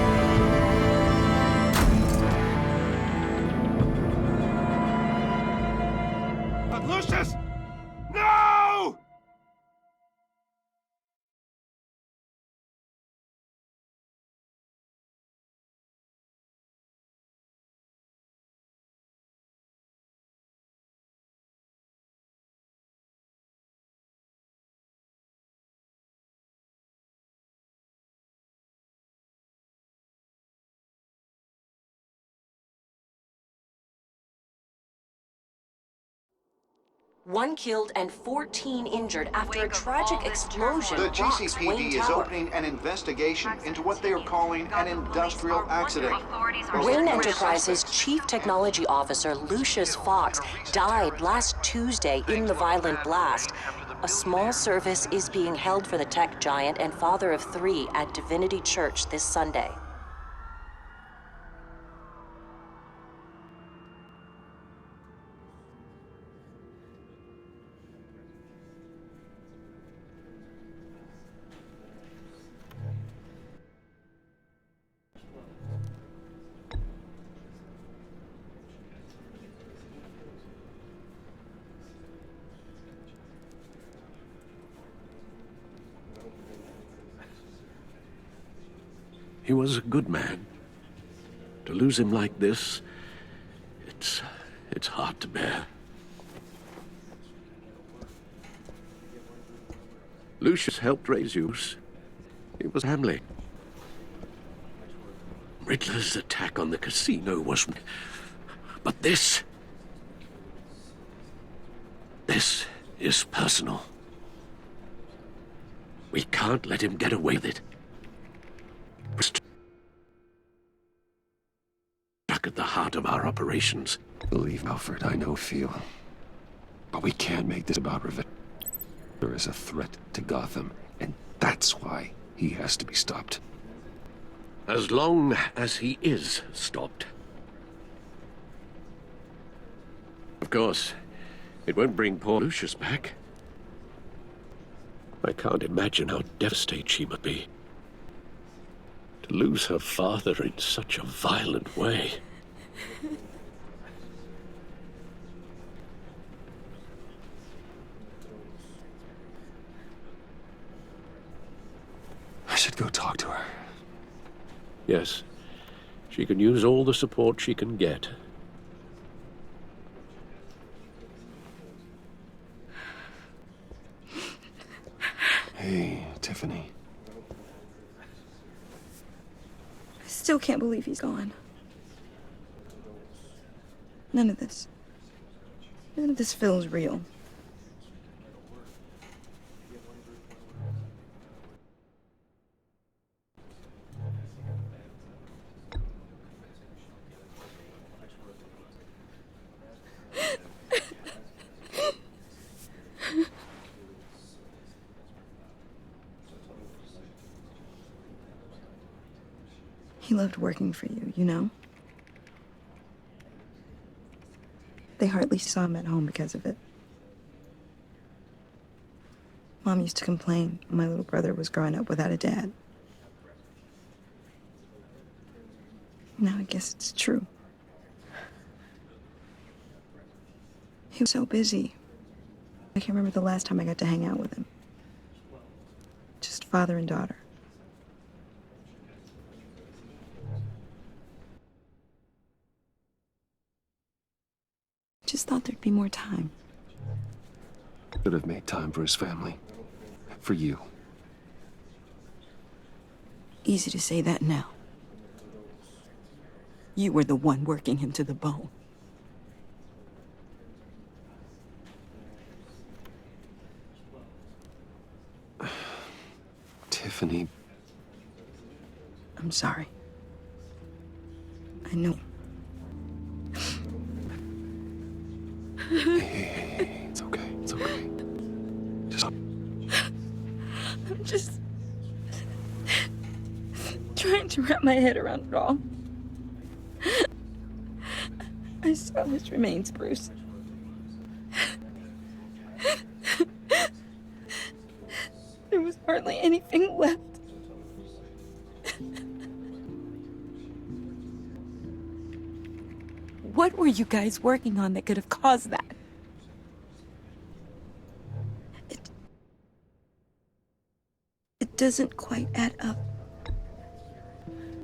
1 killed and 14 injured after a tragic explosion The rocks GCPD Wayne is Tower. opening an investigation into what they are calling an industrial accident. Wayne Enterprises Chief Technology Officer Lucius Fox died last Tuesday in the violent blast. A small service is being held for the tech giant and father of 3 at Divinity Church this Sunday. He was a good man. To lose him like this, it's hard to bear. Lucius helped raise you. It was family. Riddler's attack on the casino was... But this is personal. We can't let him get away with it. Stuck at the heart of our operations. Believe, Alfred, I know feel. But we can't make this about revenge. There is a threat to Gotham, and that's why he has to be stopped. As long as he is stopped. Of course, it won't bring poor Lucius back. I can't imagine how devastated she must be. To lose her father in such a violent way. I should go talk to her. Yes, she can use all the support she can get. Hey, Tiffany. I still can't believe he's gone. None of this feels real. He loved working for you, you know? They hardly saw him at home because of it. Mom used to complain my little brother was growing up without a dad. Now I guess it's true. He was so busy. I can't remember the last time I got to hang out with him. Just father and daughter. Just thought there'd be more time. Should have made time for his family. For you. Easy to say that now. You were the one working him to the bone. Tiffany. I'm sorry. I know. Hey, it's okay, it's okay. I'm just trying to wrap my head around it all. I saw his remains, Bruce. There was hardly anything left. What were you guys working on that could have caused that? It doesn't quite add up.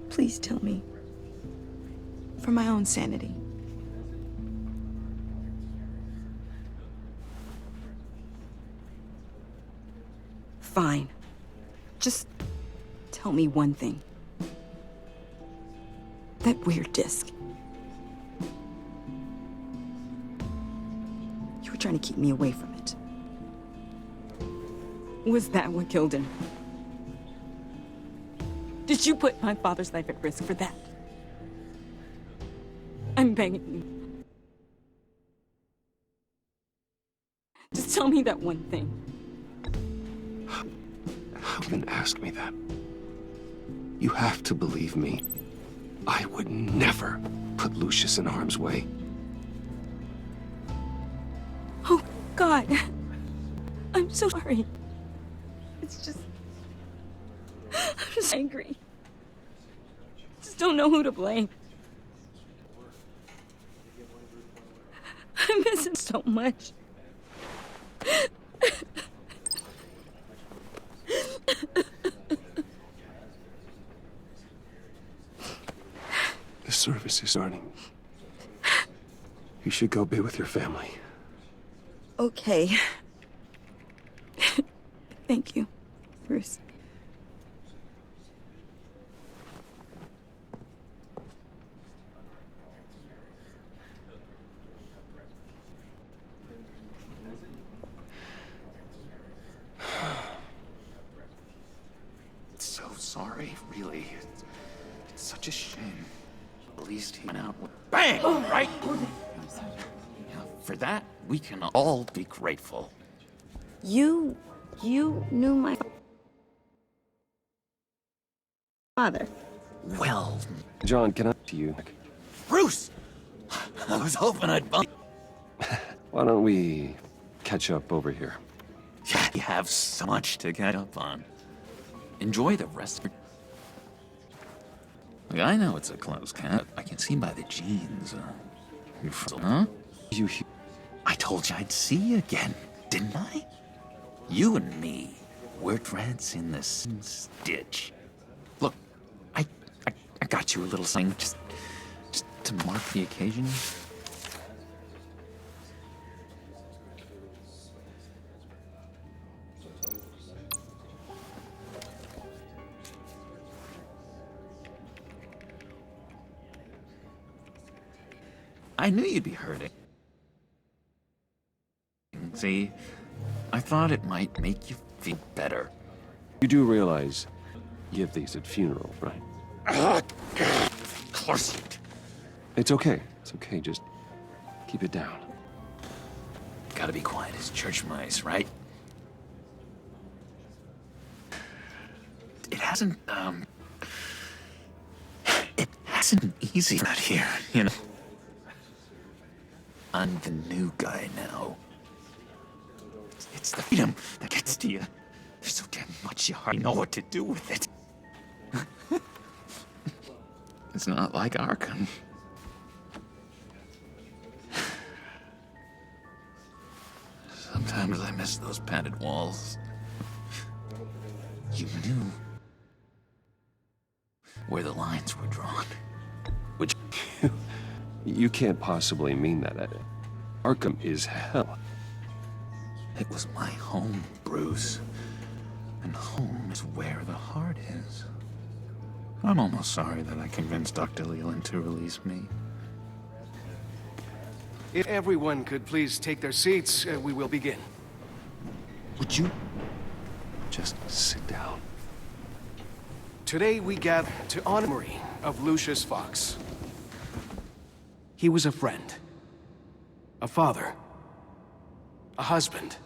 Please tell me. For my own sanity. Fine. Just tell me one thing. That weird disc. You were trying to keep me away from it. Was that what killed him? Did you put my father's life at risk for that? I'm begging you. Just tell me that one thing. How even ask me that? You have to believe me. I would never put Lucius in harm's way. Oh, God. I'm so sorry. It's just... I'm just angry. Just don't know who to blame. I miss him so much. The service is starting. You should go be with your family. Okay. Thank you, Bruce. So sorry, really. It's such a shame. At least he went out with bang, right? Yeah, for that, we can all be grateful. You knew my father. Well, John, can I to you? Bruce! I was hoping I'd bump. Why don't we catch up over here? Yeah, you have so much to catch up on. Enjoy the rest of Look, I know it's a close cat. I can see by the jeans. You huh? I told you I'd see you again, didn't I? You and me, we're dreads in the same stitch. Look, I got you a little something just to mark the occasion. I knew you'd be hurting. See, I thought it might make you feel better. You do realize you give these at funerals, right? Of course you do. It's okay. It's okay. Just keep it down. Gotta be quiet as church mice, right? It hasn't been easy out here, you know? I'm the new guy now. It's the freedom that gets to you. There's so damn much you hardly know what to do with it. It's not like Arkham. Sometimes I miss those padded walls. You knew where the lines were drawn. Which... You can't possibly mean that. Arkham is hell. It was my home, Bruce. And home is where the heart is. I'm almost sorry that I convinced Dr. Leland to release me. If everyone could please take their seats, we will begin. Would you? Just sit down. Today we gather to honor the memory of Lucius Fox. He was a friend, a father, a husband,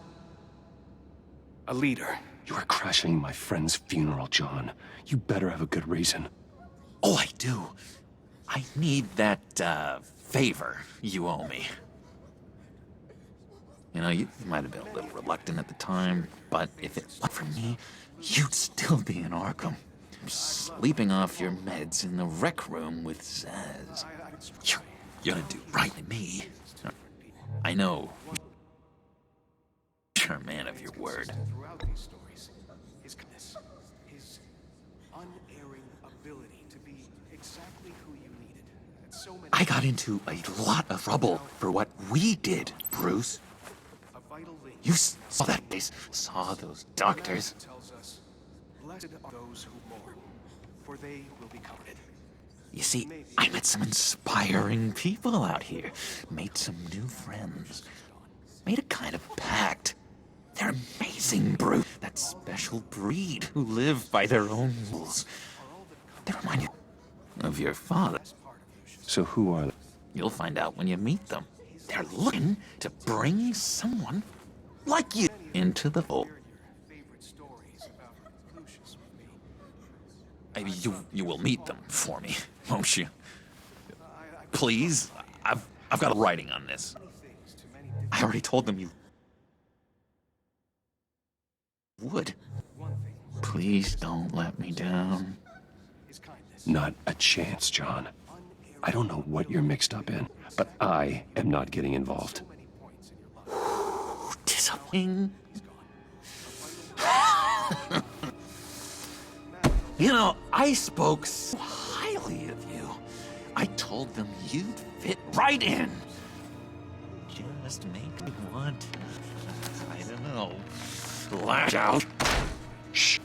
a leader. You are crashing my friend's funeral, John. You better have a good reason. Oh, I do. I need that, favor you owe me. You know, you might have been a little reluctant at the time, but if it weren't for me, you'd still be in Arkham. Sleeping off your meds in the rec room with Zsasz. You're gonna do right by me. I know. You're a man of your word. Throughout these stories, his unerring ability to be exactly who you needed. So many I got into a lot of trouble for what we did, Bruce. You saw that place, saw those doctors. Tells us, blessed are those who mourn, for they will be comforted. You see, I met some inspiring people out here, made some new friends. made a kind of pact. They're amazing brute, that special breed who live by their own rules. They remind you of your father. So who are they? You'll find out when you meet them. They're looking to bring someone like you into the fold. Maybe you will meet them for me, won't you? Please, I've got a writing on this. I already told them you would. Please don't let me down. Not a chance, John. I don't know what you're mixed up in, but I am not getting involved. Disappointing. You know, I spoke so highly of you. I told them you'd fit right in. Just make me want, I don't know, lash out. Shh.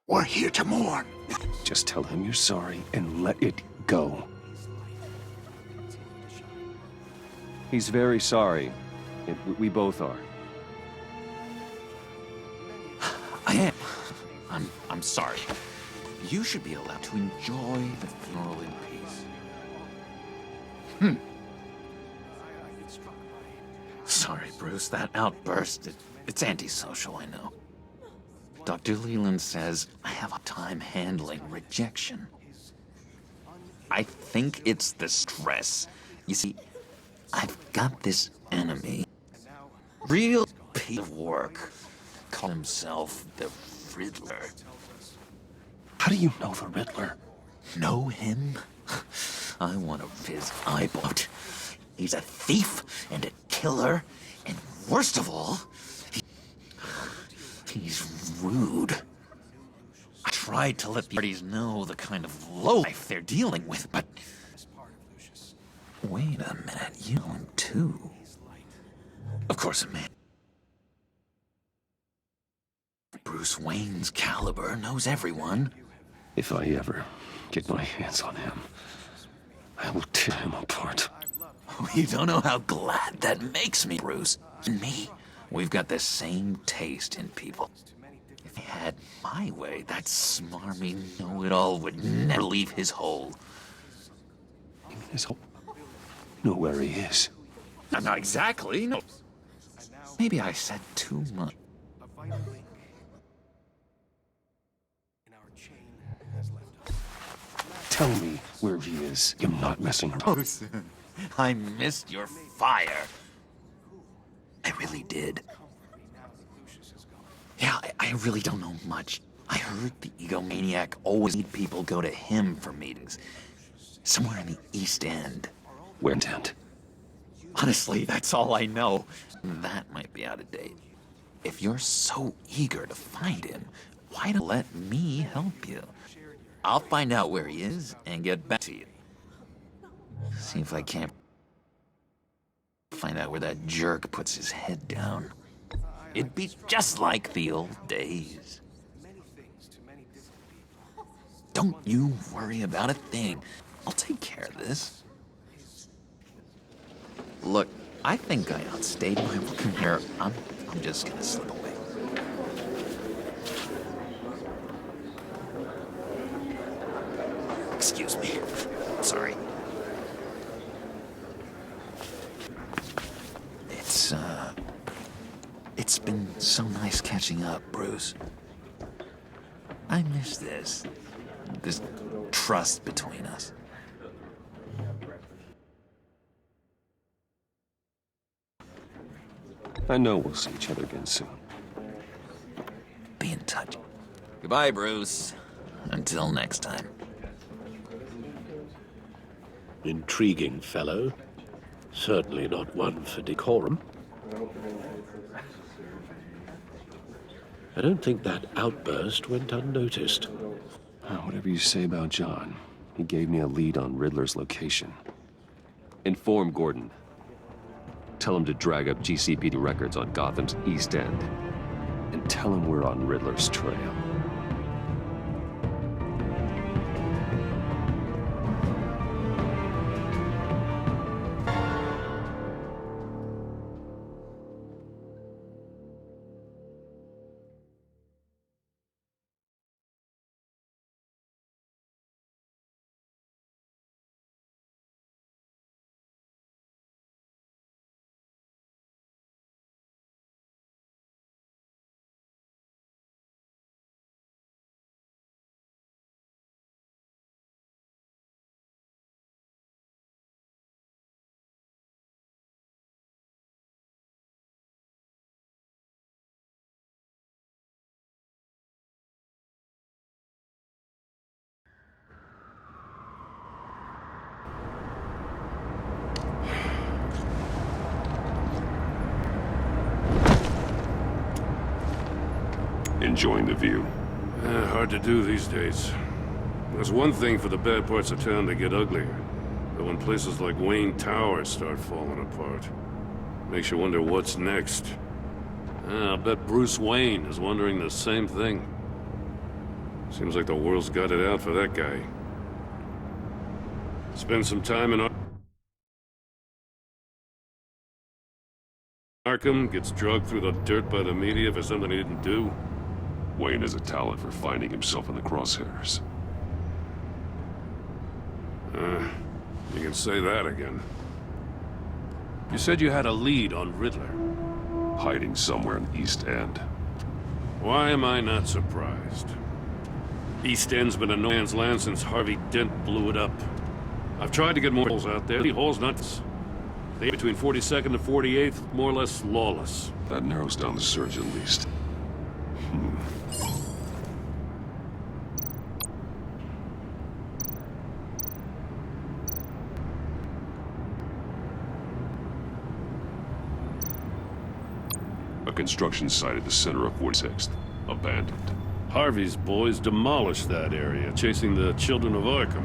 We're here to mourn. Just tell him you're sorry and let it go. He's very sorry. We both are. I am. I'm sorry. You should be allowed to enjoy the funeral in peace. Sorry, Bruce. That outburst, it's antisocial, I know. Dr. Leland says I have a time handling rejection. I think it's the stress. You see, I've got this enemy. Real piece of work. Call himself the Riddler. How do you know the Riddler? Know him? I want of his eyeball. He's a thief and a killer, and worst of all, he's rude. I tried to let the parties know the kind of lowlife they're dealing with, but... Wait a minute, you know him too. Of course, a man Bruce Wayne's caliber knows everyone. If I ever get my hands on him, I will tear him apart. You don't know how glad that makes me, Bruce. And me, we've got the same taste in people. If I had my way, that smarmy know-it-all would never leave his hole. You mean his hole? Know where he is? Not exactly, no. Maybe I said too much. Tell me where he is. You're not messing around. I missed your fire. I really did. Yeah, I really don't know much. I heard the egomaniac always need people go to him for meetings. Somewhere in the East End. Where End? Honestly, that's all I know. That might be out of date. If you're so eager to find him, why don't let me help you? I'll find out where he is and get back to you. See if I can't find out where that jerk puts his head down. It'd be just like the old days. Don't you worry about a thing. I'll take care of this. Look, I think I outstayed my welcome here. I'm just gonna slip away. Excuse me. Sorry. It's been so nice catching up, Bruce. I miss this trust between us. I know we'll see each other again soon. Be in touch. Goodbye, Bruce. Until next time. Intriguing fellow. Certainly not one for decorum. I don't think that outburst went unnoticed. Whatever you say about John, he gave me a lead on Riddler's location. Inform Gordon. Tell him to drag up GCPD records on Gotham's East End. And tell him we're on Riddler's trail. Enjoying the view? Hard to do these days. There's one thing for the bad parts of town to get uglier. But when places like Wayne Tower start falling apart, makes you wonder what's next. I'll bet Bruce Wayne is wondering the same thing. Seems like the world's got it out for that guy. Spend some time in Arkham, gets dragged through the dirt by the media for something he didn't do. Wayne has a talent for finding himself in the crosshairs. You can say that again. You said you had a lead on Riddler. Hiding somewhere in East End. Why am I not surprised? East End's been a no man's land since Harvey Dent blew it up. I've tried to get more holes out there. The holes nuts. They between 42nd and 48th, more or less lawless. That narrows down the search at least. A construction site at the center of 46th. Abandoned. Harvey's boys demolished that area, chasing the children of Arkham.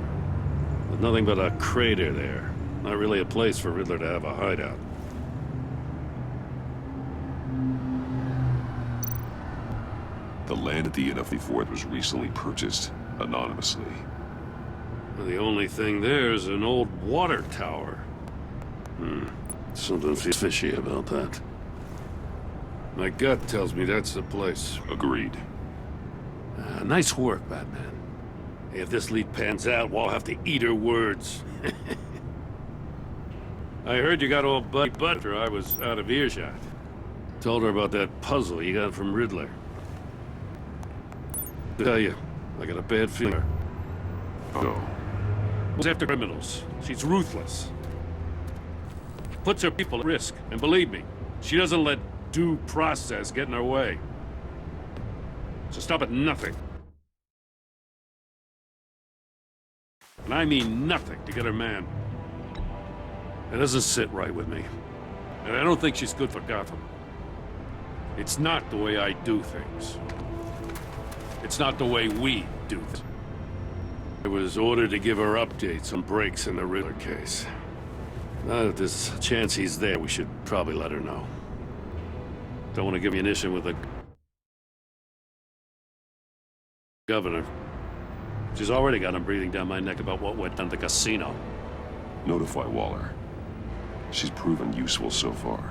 There's nothing but a crater there. Not really a place for Riddler to have a hideout. The land at the end of the fort was recently purchased, anonymously. The only thing there is an old water tower. Something fishy about that. My gut tells me that's the place. Agreed. Nice work, Batman. If this lead pans out, we'll have to eat her words. I heard you got all buddy after I was out of earshot. Told her about that puzzle you got from Riddler. I tell you, I got a bad feeling. Oh. She's after criminals. She's ruthless. Puts her people at risk, and believe me, she doesn't let due process get in her way. So stop at nothing. And I mean nothing to get her man. It doesn't sit right with me. And I don't think she's good for Gotham. It's not the way I do things. It's not the way we do things. I was ordered to give her updates on breaks in the Riddler case. Now that there's a chance he's there, we should probably let her know. Don't want to give ammunition with the governor. She's already got him breathing down my neck about what went down at the casino. Notify Waller. She's proven useful so far.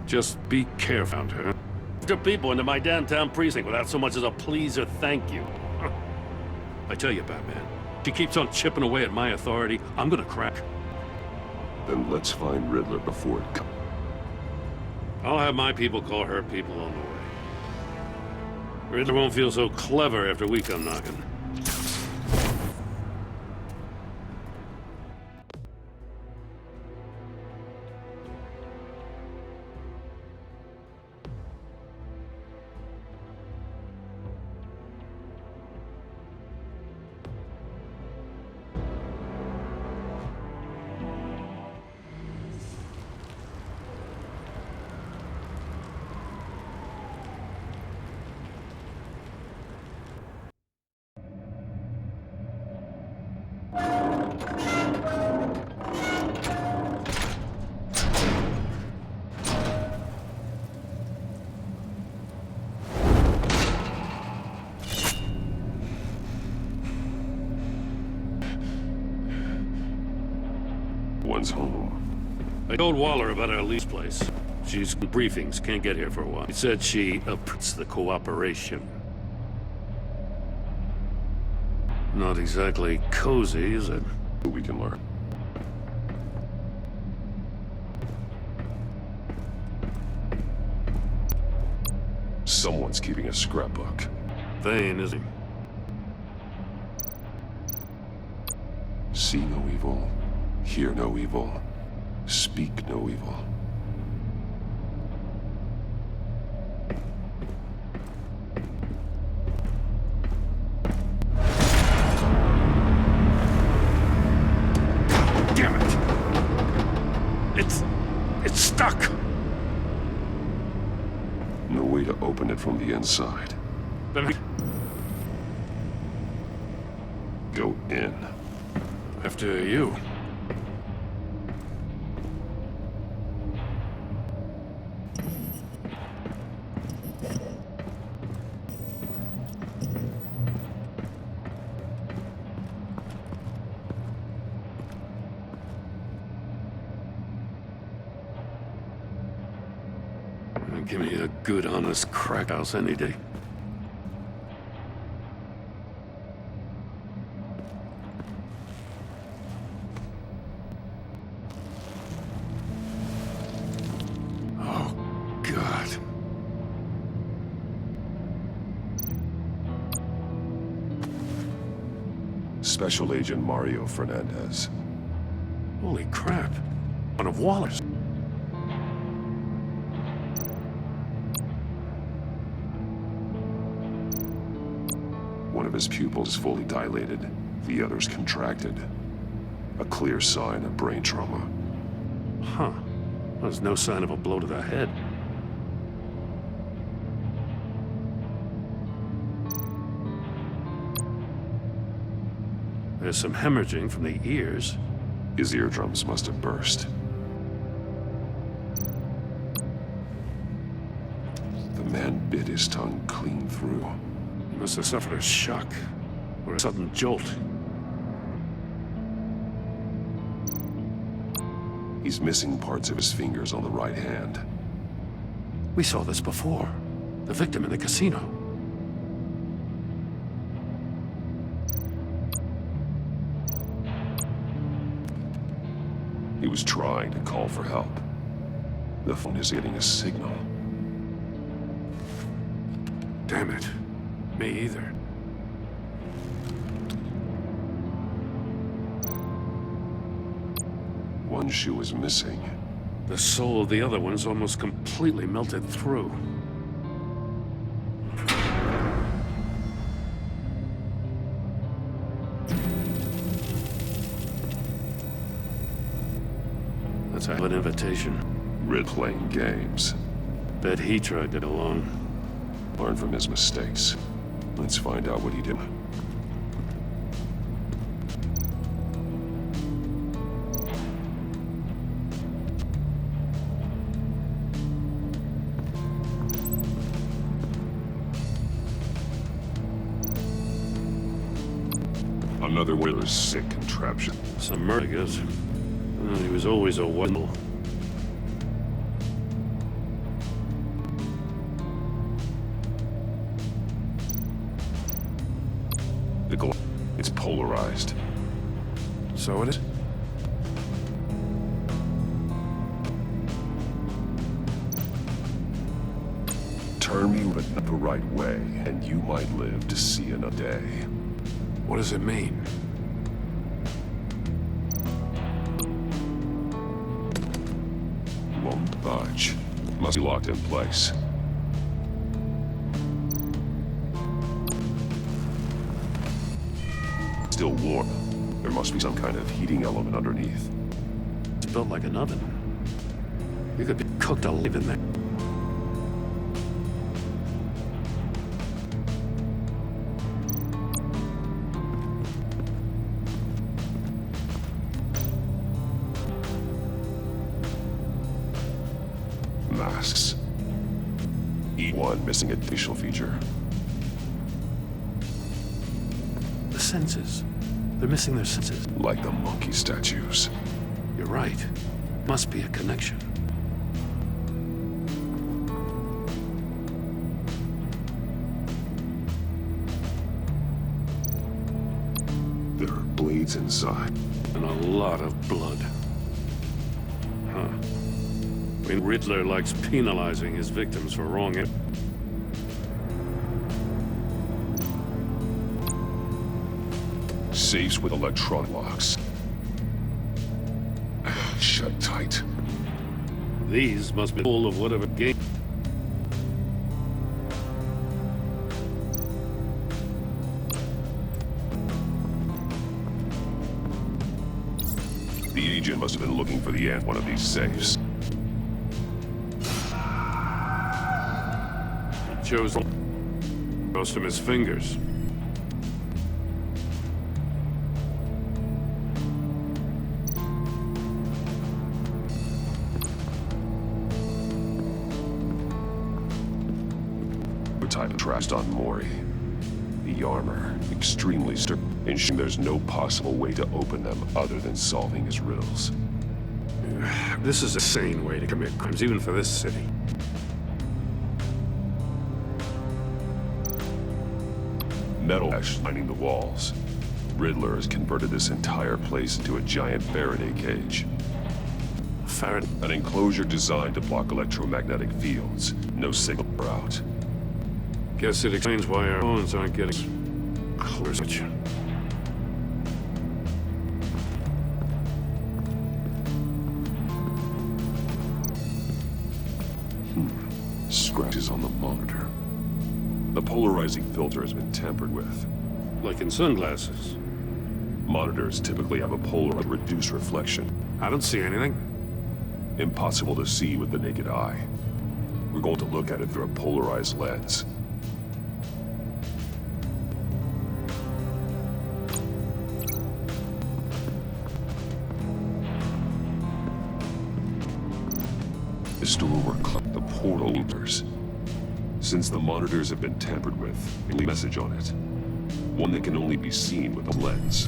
Just be careful around her. After people into my downtown precinct without so much as a please or thank you. I tell you, Batman, she keeps on chipping away at my authority, I'm gonna crack. Then let's find Riddler before it comes. I'll have my people call her people on the way. Riddler won't feel so clever after we come knocking. One's home. I told Waller about our lease place. She's in briefings, can't get here for a while. He said she approves the cooperation. Not exactly cozy, is it? We can learn. Someone's keeping a scrapbook. Thane, is he? See no evil, hear no evil, speak no evil. Damn it! It's stuck! No way to open it from the inside. Go in. After you. Give me a good, honest crack house any day. Oh, God. Special Agent Mario Fernandez. Holy crap. One of Waller's. One of his pupils fully dilated, the others contracted. A clear sign of brain trauma. Huh. There's no sign of a blow to the head. There's some hemorrhaging from the ears. His eardrums must have burst. The man bit his tongue clean through. He must have suffered a shock, or a sudden jolt. He's missing parts of his fingers on the right hand. We saw this before. The victim in the casino. He was trying to call for help. The phone is getting a signal. Damn it. Me either. One shoe is missing. The sole of the other one's almost completely melted through. That's an invitation. Rid playing games. Bet he tried it alone. Learn from his mistakes. Let's find out what he did. Another Whaler's sick contraption. Some murder goes. He was always a windle. The glow. It's polarized. So it is? Turn me but not the right way, and you might live to see another day. What does it mean? Won't budge. Must be locked in place. Still warm. There must be some kind of heating element underneath. It's built like an oven. You could be cooked alive in there. Masks. E1 missing a facial feature. The senses. They're missing their senses. Like the monkey statues. You're right. Must be a connection. There are blades inside. And a lot of blood. Huh. When Riddler likes penalizing his victims for wrong. Safes with electronic locks. Shut tight. These must be full of whatever game. The agent must have been looking for the one of these safes. Chose Crossed him his fingers. Type trashed on Mori. The armor, extremely strict, and there's no possible way to open them other than solving his riddles. This is a sane way to commit crimes, even for this city. Metal ash lining the walls. Riddler has converted this entire place into a giant Faraday cage. Faraday? An enclosure designed to block electromagnetic fields. No signal out. Guess it explains why our phones aren't getting closer. Scratches on the monitor. The polarizing filter has been tampered with. Like in sunglasses. Monitors typically have a polar reduced reflection. I don't see anything. Impossible to see with the naked eye. We're going to look at it through a polarized lens. This door will the portal enters. Since the monitors have been tampered with, a message on it. One that can only be seen with a lens.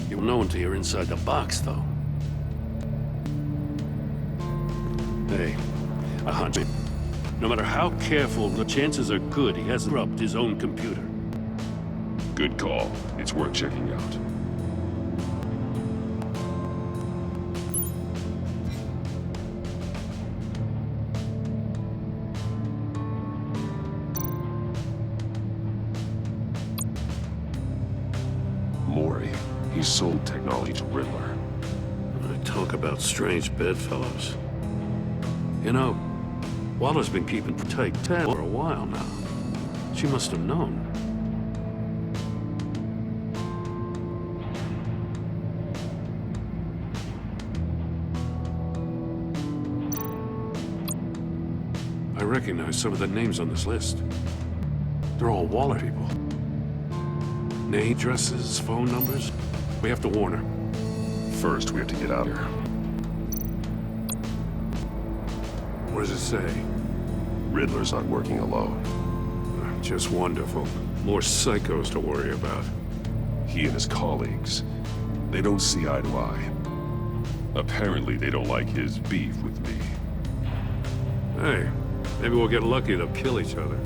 You'll know until you're inside the box, though. Hey, a hunch. No matter how careful, the chances are good he hasn't corrupted his own computer. Good call. It's worth checking out. Mori. He sold technology to Riddler. Talk about strange bedfellows. You know, Waller's been keeping tight tab for a while now. She must have known. I recognize some of the names on this list. They're all Waller people. Name, addresses, phone numbers. We have to warn her. First, we have to get out of here. What does it say? Riddler's not working alone. Just wonderful. More psychos to worry about. He and his colleagues, they don't see eye to eye. Apparently, they don't like his beef with me. Hey, maybe we'll get lucky to kill each other.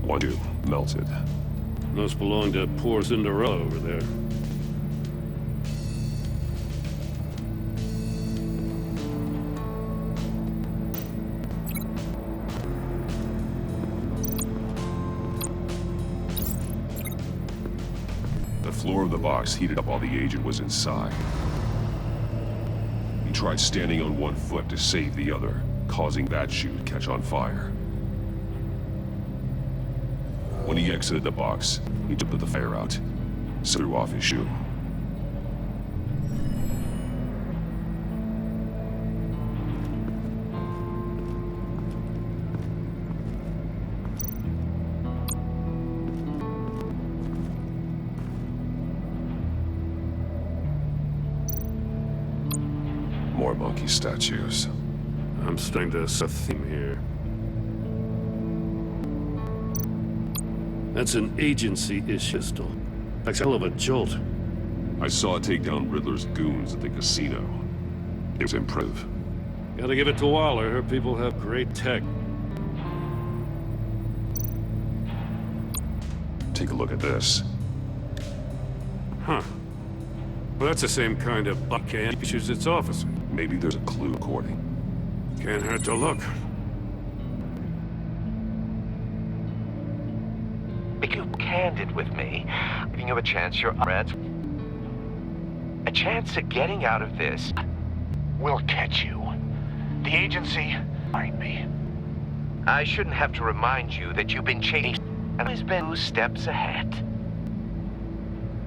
One, two, melted. Must belong to poor Cinderella over there. The floor of the box heated up while the agent was inside. He tried standing on one foot to save the other, causing that shoe to catch on fire. When he exited the box, he took the fire out, threw off his shoe. More monkey statues. I'm starting to see a theme here. That's an agency pistol. That's a hell of a jolt. I saw it take down Riddler's goons at the casino. It was impressive. Gotta give it to Waller. Her people have great tech. Take a look at this. Huh. Well, that's the same kind of buckhead issues its officer. Maybe there's a clue recording. Can't hurt to look. Be candid with me. Giving you a chance, you're red. A chance at getting out of this. will catch you. The agency find me. I shouldn't have to remind you that you've been chased and always been 2 steps ahead.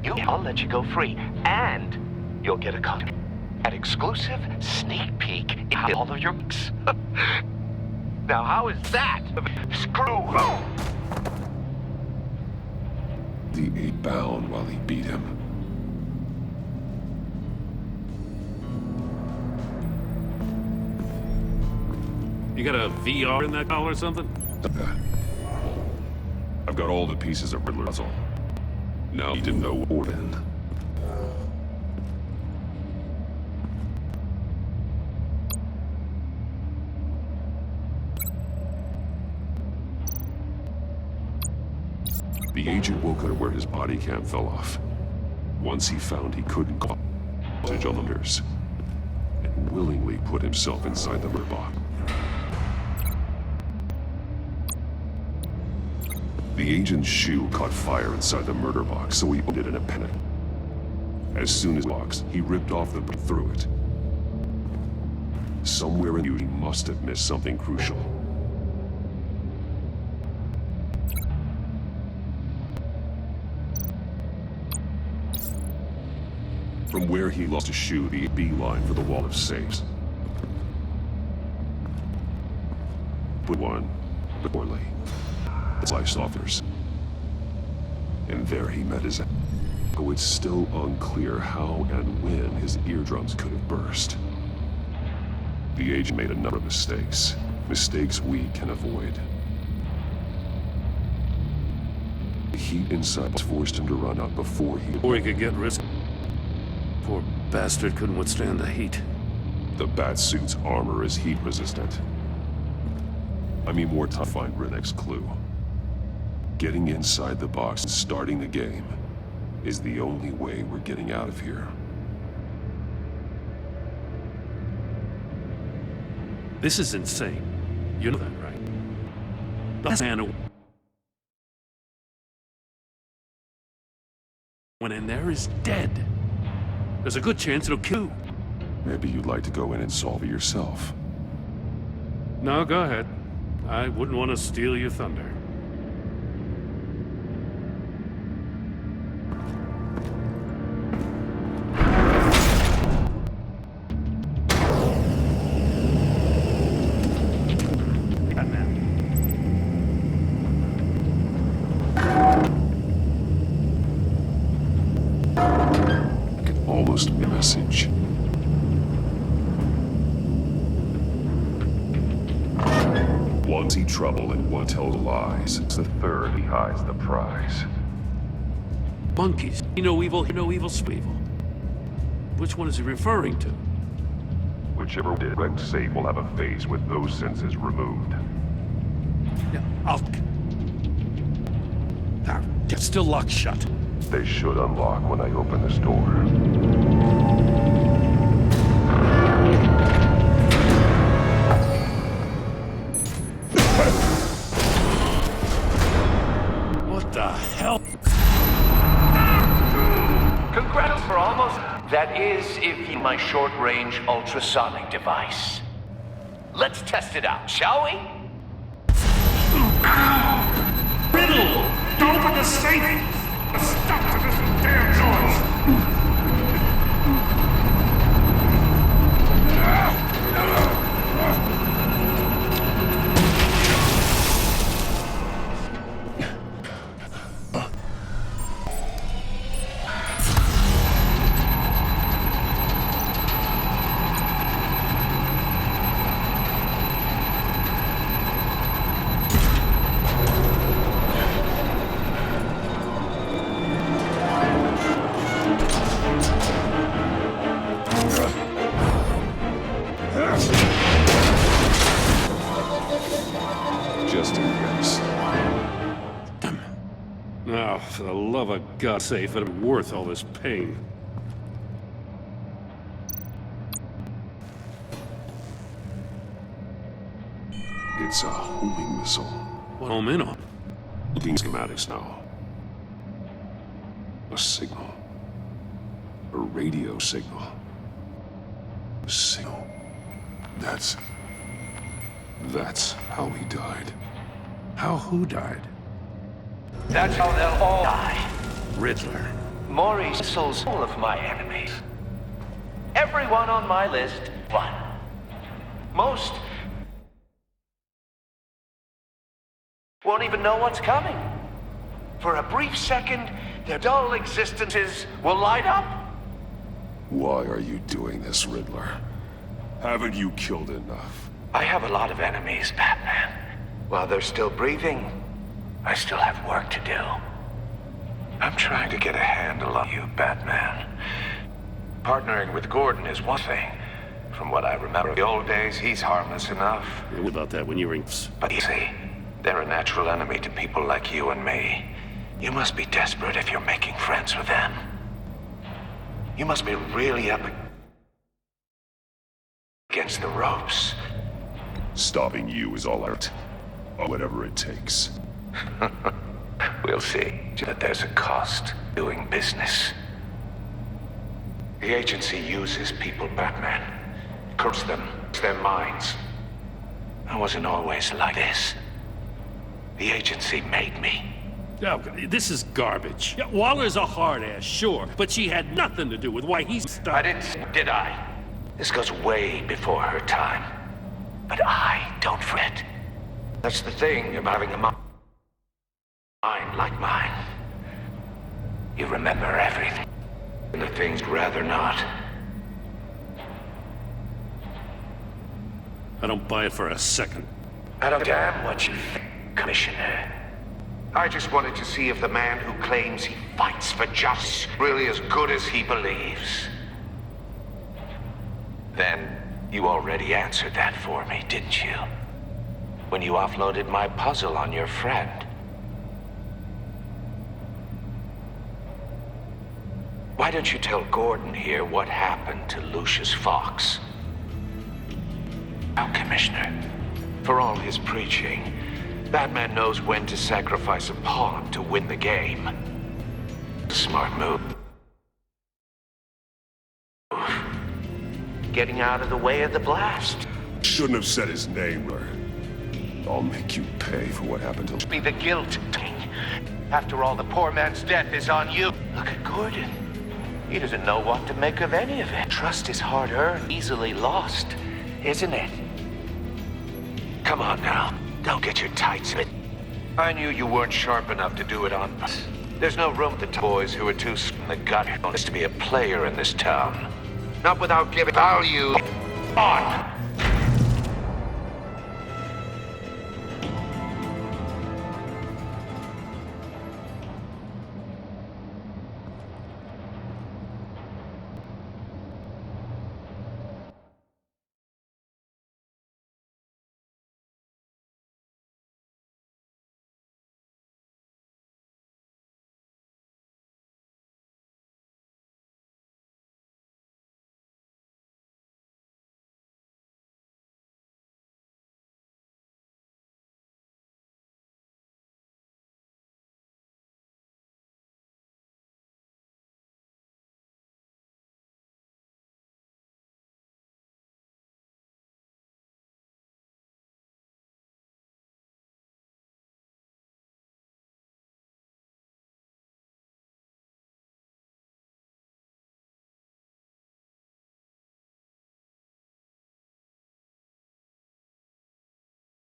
I'll let you go free, and you'll get an exclusive sneak peek in all of your books. Now, how is that? Screw! The ape bound while he beat him. You got a VR in that collar or something? I've got all the pieces of Riddler's puzzle. Now you didn't know Orden. The agent woke up where his body cam fell off. Once he found he couldn't call on the others, and willingly put himself inside the murder box. The agent's shoe caught fire inside the murder box, so he opened it in a panic. As soon as the box, he ripped off the boot through it. Somewhere in you, he must have missed something crucial. From where he lost his shoe, the beeline for the wall of safes. But one, but poorly. Life's offers. And there he met his end. Though it's still unclear how and when his eardrums could have burst. The agent made a number of mistakes. Mistakes we can avoid. The heat inside forced him to run out before he could get risk. Poor bastard couldn't withstand the heat. The Batsuit's armor is heat resistant. I mean, more tough to find Renek's clue. Getting inside the box and starting the game is the only way we're getting out of here. This is insane. You know that, right? The man who went in there is dead. There's a good chance it'll kill you. Maybe you'd like to go in and solve it yourself. No, go ahead. I wouldn't want to steal your thunder. Message. One see trouble and one tell lies. The third he hides the prize. Monkeys. You know evil, evil. Which one is he referring to? Whichever did and safe will have a face with those senses removed. Yeah, it's still locked shut. They should unlock when I open this door. Congrats for almost... That is, if you my short-range ultrasonic device. Let's test it out, shall we? Riddle! Don't open the safe! Stop to this damn noise! Just in case. Now, for the love of God, safe, it'd be worth all this pain. It's a homing missile. What home in on? Looking schematics now. A signal. A radio signal. A signal. That's how he died. How who died? That's how they'll all die. Riddler. Maury souls all of my enemies. Everyone on my list, one. Most won't even know what's coming. For a brief second, their dull existences will light up. Why are you doing this, Riddler? Haven't you killed enough? I have a lot of enemies, Batman. While they're still breathing, I still have work to do. I'm trying to get a handle on you, Batman. Partnering with Gordon is one thing. From what I remember of the old days, he's harmless enough. What about that when you were in... But you see, they're a natural enemy to people like you and me. You must be desperate if you're making friends with them. You must be really up against the ropes. Stopping you is all out. Whatever it takes. We'll see that there's a cost doing business. The agency uses people, Batman. Corrupts them, their minds. I wasn't always like this. The agency made me. Oh, this is garbage. Yeah, Waller's a hard ass, sure, but she had nothing to do with why he's stuck. I didn't, did I? This goes way before her time. But I don't forget. That's the thing about having a mind like mine. You remember everything. And the things you'd rather not. I don't buy it for a second. I don't damn what you think, Commissioner. I just wanted to see if the man who claims he fights for justice really as good as he believes. Then, you already answered that for me, didn't you? When you offloaded my puzzle on your friend. Why don't you tell Gordon here what happened to Lucius Fox? Now, Commissioner, for all his preaching, Batman knows when to sacrifice a pawn to win the game. Smart move. Getting out of the way of the blast. Shouldn't have said his name, or I'll make you pay for what happened to... Be the guilt, King. After all, the poor man's death is on you. Look at Gordon. He doesn't know what to make of any of it. Trust is hard-earned, easily lost, isn't it? Come on now. Don't get your tights in. I knew you weren't sharp enough to do it on purpose. There's no room for the boys who are too in the gut to be a player in this town. Not without giving value. On!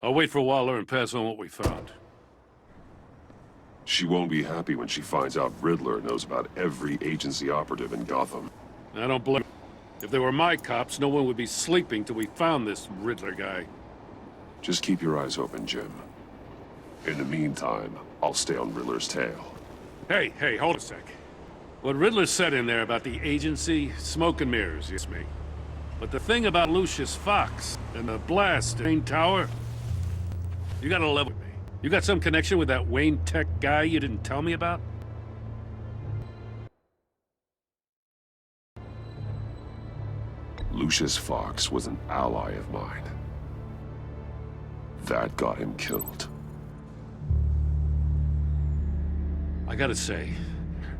I'll wait for Waller and pass on what we found. She won't be happy when she finds out Riddler knows about every agency operative in Gotham. I don't blame her. If they were my cops, no one would be sleeping till we found this Riddler guy. Just keep your eyes open, Jim. In the meantime, I'll stay on Riddler's tail. Hey, hold a sec. What Riddler said in there about the agency, smoke and mirrors, yes me. But the thing about Lucius Fox and the blast at Wayne Tower, you gotta level with me. You got some connection with that Wayne Tech guy you didn't tell me about? Lucius Fox was an ally of mine. That got him killed. I gotta say,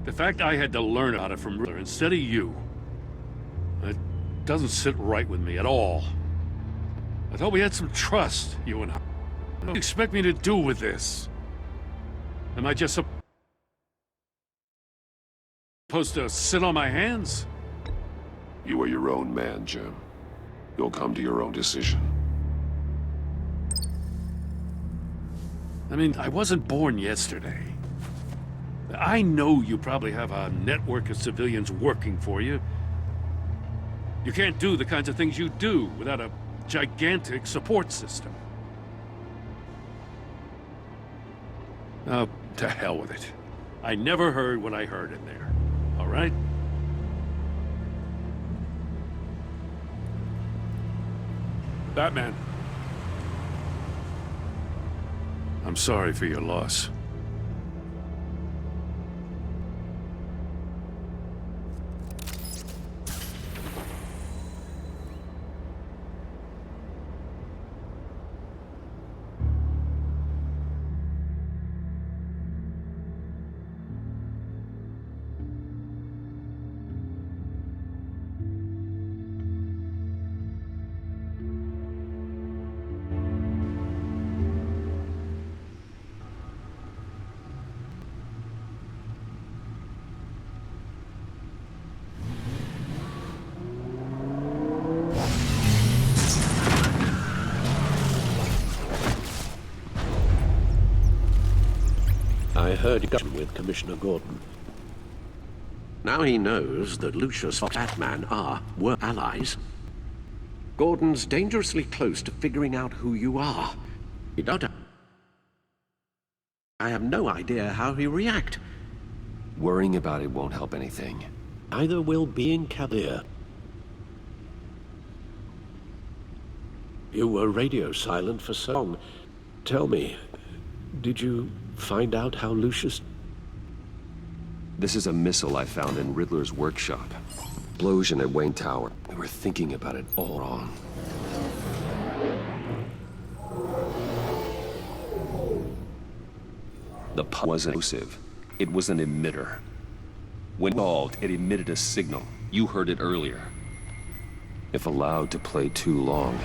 the fact I had to learn about it from Riddler instead of you, it doesn't sit right with me at all. I thought we had some trust, you and I. What do you expect me to do with this? Am I just supposed to sit on my hands? You are your own man, Jim. You'll come to your own decision. I mean, I wasn't born yesterday. I know you probably have a network of civilians working for you. You can't do the kinds of things you do without a gigantic support system. Oh, to hell with it. I never heard what I heard in there. All right? Batman. I'm sorry for your loss. I heard you got with Commissioner Gordon. Now he knows that Lucius and Batman were allies. Gordon's dangerously close to figuring out who you are. He don't. I have no idea how he'll react. Worrying about it won't help anything. Neither will being cavalier. You were radio silent for so long. Tell me, did you find out how Lucius... This is a missile I found in Riddler's workshop. Explosion at Wayne Tower. We were thinking about it all wrong. The pump wasn't explosive. It was an emitter. When involved, it emitted a signal. You heard it earlier. If allowed to play too long,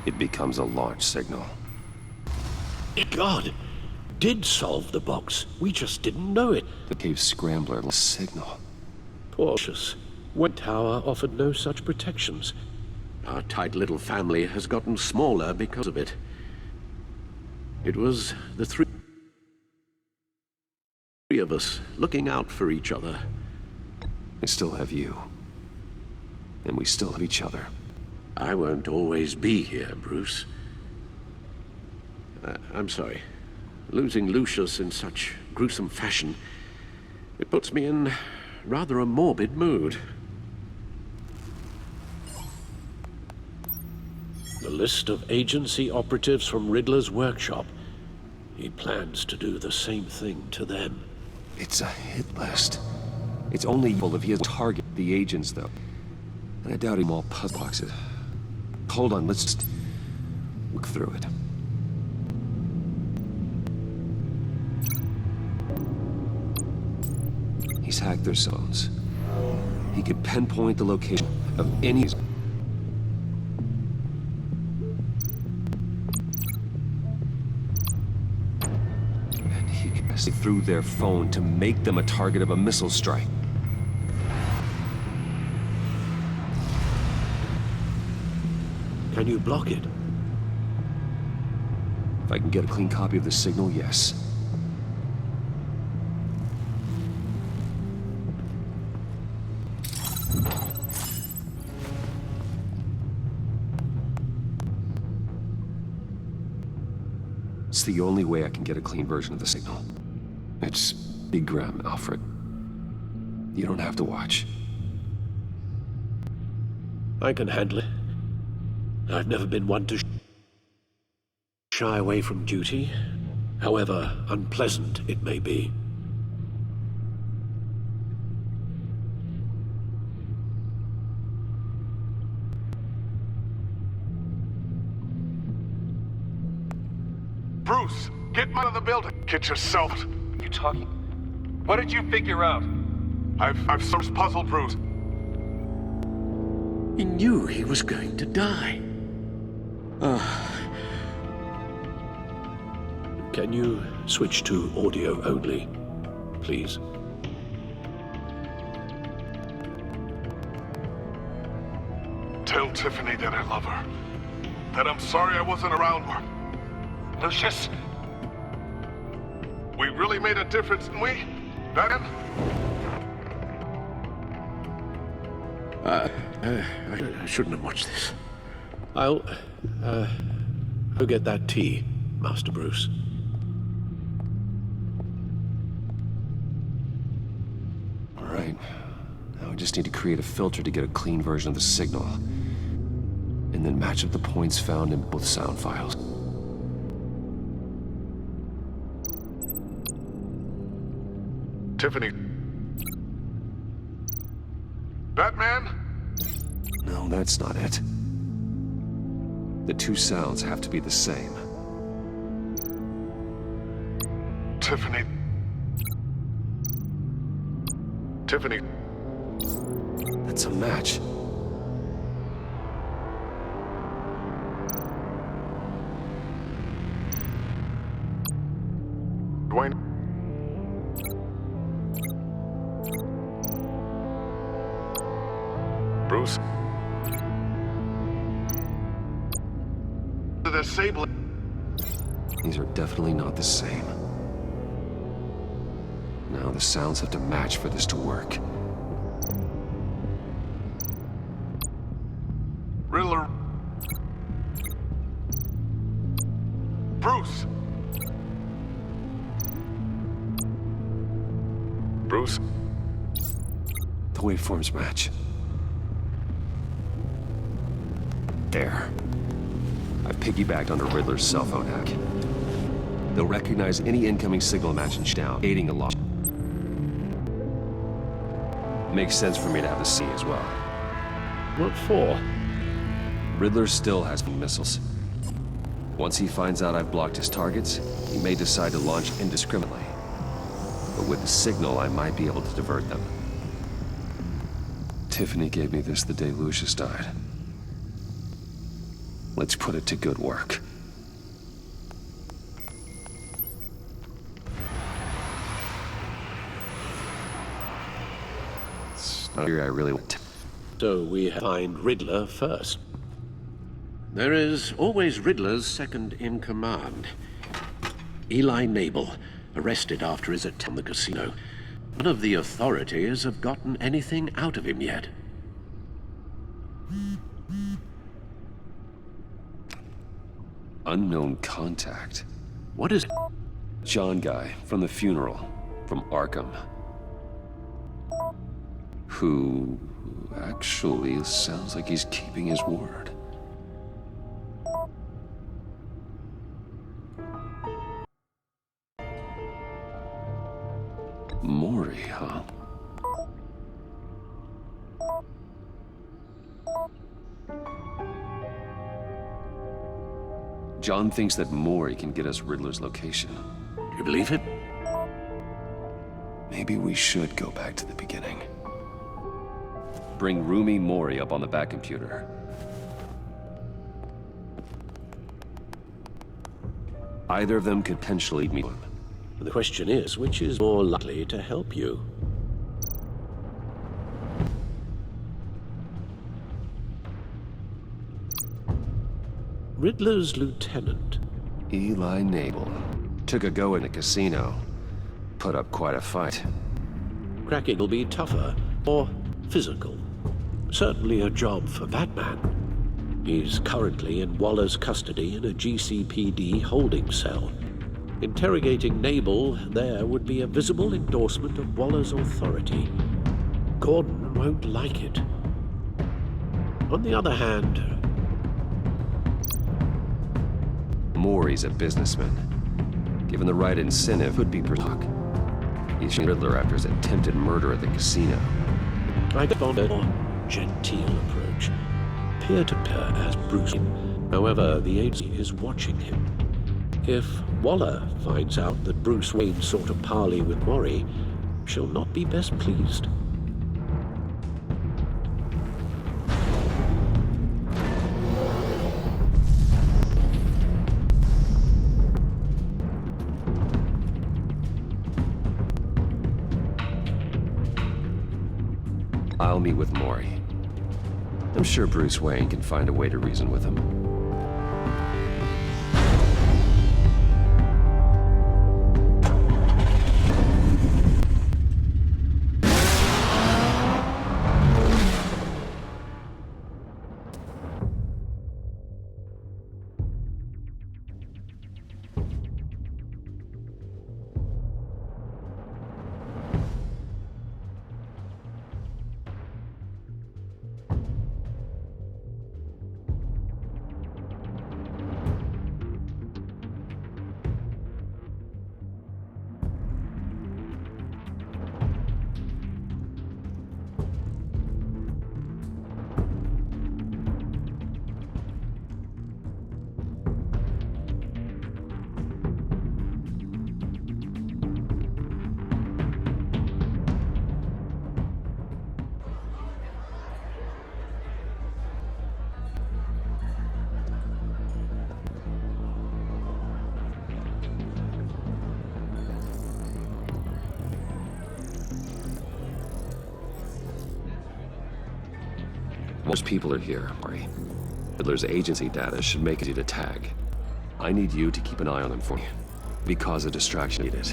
it becomes a launch signal. God! Did solve the box. We just didn't know it. The cave scrambler signal. Cautious. Wayne Tower offered no such protections. Our tight little family has gotten smaller because of it. It was the three of us looking out for each other. I still have you. And we still have each other. I won't always be here, Bruce. I'm sorry. Losing Lucius in such gruesome fashion, it puts me in rather a morbid mood. The list of agency operatives from Riddler's workshop. He plans to do the same thing to them. It's a hit list. It's only useful if he has target the agents, though. And I doubt him all puzzle boxes. Hold on, let's just look through it. He's hacked their phones. He could pinpoint the location of any... And he could see through their phone to make them a target of a missile strike. Can you block it? If I can get a clean copy of the signal, yes. It's the only way I can get a clean version of the signal. It's Big Graham, Alfred. You don't have to watch. I can handle it. I've never been one to shy away from duty, however unpleasant it may be. Bruce, get out of the building. Get yourself. What are you talking? What did you figure out? I've sort of puzzled Bruce. He knew he was going to die. Can you switch to audio only, please? Tell Tiffany that I love her. That I'm sorry I wasn't around her. Lucius, we really made a difference, didn't we? That I shouldn't have watched this. I'll go get that tea, Master Bruce. All right. Now we just need to create a filter to get a clean version of the signal. And then match up the points found in both sound files. Tiffany. Batman? No, that's not it. The two sounds have to be the same. Tiffany. Tiffany. That's a match. Dwayne. Bruce. The Sable. These are definitely not the same. Now the sounds have to match for this to work. Riddler. Bruce. Bruce. The waveforms match. There. I've piggybacked onto Riddler's cell phone hack. They'll recognize any incoming signal match and down, aiding a loss. Makes sense for me to have the C as well. What for? Riddler still has missiles. Once he finds out I've blocked his targets, he may decide to launch indiscriminately. But with the signal, I might be able to divert them. Tiffany gave me this the day Lucius died. Let's put it to good work. It's not here I really want to. So we find Riddler first. There is always Riddler's second in command. Eli Nabel, arrested after his attack on the casino. None of the authorities have gotten anything out of him yet. Unknown contact. What is it? John guy from the funeral, from Arkham. Who actually sounds like he's keeping his word. Mori, huh? John thinks that Mori can get us Riddler's location. Do you believe it? Maybe we should go back to the beginning. Bring Rumi Mori up on the back computer. Either of them could potentially meet him. The question is, which is more likely to help you? Riddler's lieutenant. Eli Nabel. Took a go in a casino. Put up quite a fight. Cracking will be tougher, or physical. Certainly a job for that man. He's currently in Waller's custody in a GCPD holding cell. Interrogating Nabel there would be a visible endorsement of Waller's authority. Gordon won't like it. On the other hand, Mori's a businessman. Given the right incentive, could be talk. He's shot Riddler after his attempted murder at the casino. I found a more genteel approach. Peer-to-peer as Bruce. However, the agency is watching him. If Waller finds out that Bruce Wayne sought a parley with Mori, she'll not be best pleased. I'll meet with Mori. I'm sure Bruce Wayne can find a way to reason with him. Most people are here, Mori. Riddler's agency data should make it easy to tag. I need you to keep an eye on them for me. Because a distraction needed.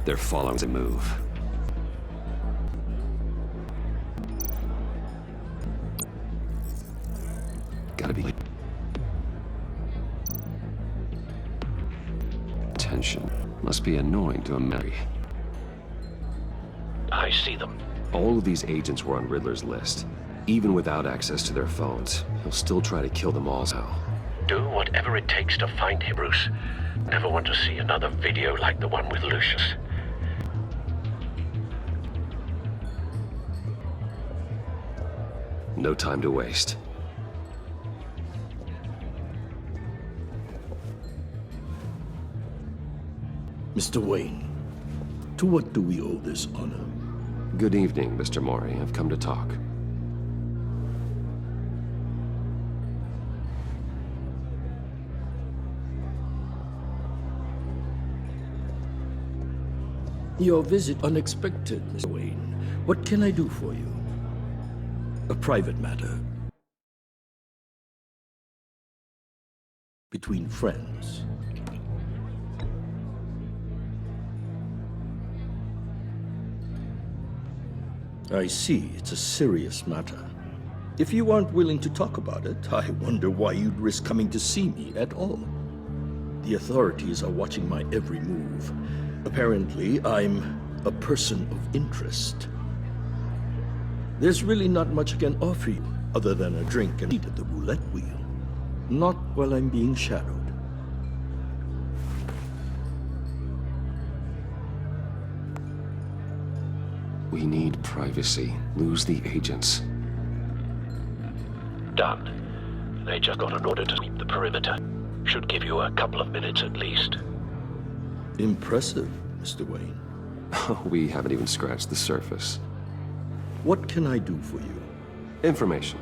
They're following the move. Gotta be... Tension. Must be annoying to a Mary. I see them. All of these agents were on Riddler's list. Even without access to their phones, he'll still try to kill them all now. Do whatever it takes to find him, Bruce. Never want to see another video like the one with Lucius. No time to waste. Mr. Wayne, to what do we owe this honor? Good evening, Mr. Mori. I've come to talk. Your visit unexpected, Mr. Wayne. What can I do for you? A private matter. Between friends. I see, it's a serious matter. If you aren't willing to talk about it, I wonder why you'd risk coming to see me at all. The authorities are watching my every move. Apparently, I'm a person of interest. There's really not much I can offer you, other than a drink and a seat at the roulette wheel. Not while I'm being shadowed. We need privacy. Lose the agents. Done. They just got an order to sweep the perimeter. Should give you a couple of minutes at least. Impressive, Mr. Wayne. We haven't even scratched the surface. What can I do for you? Information.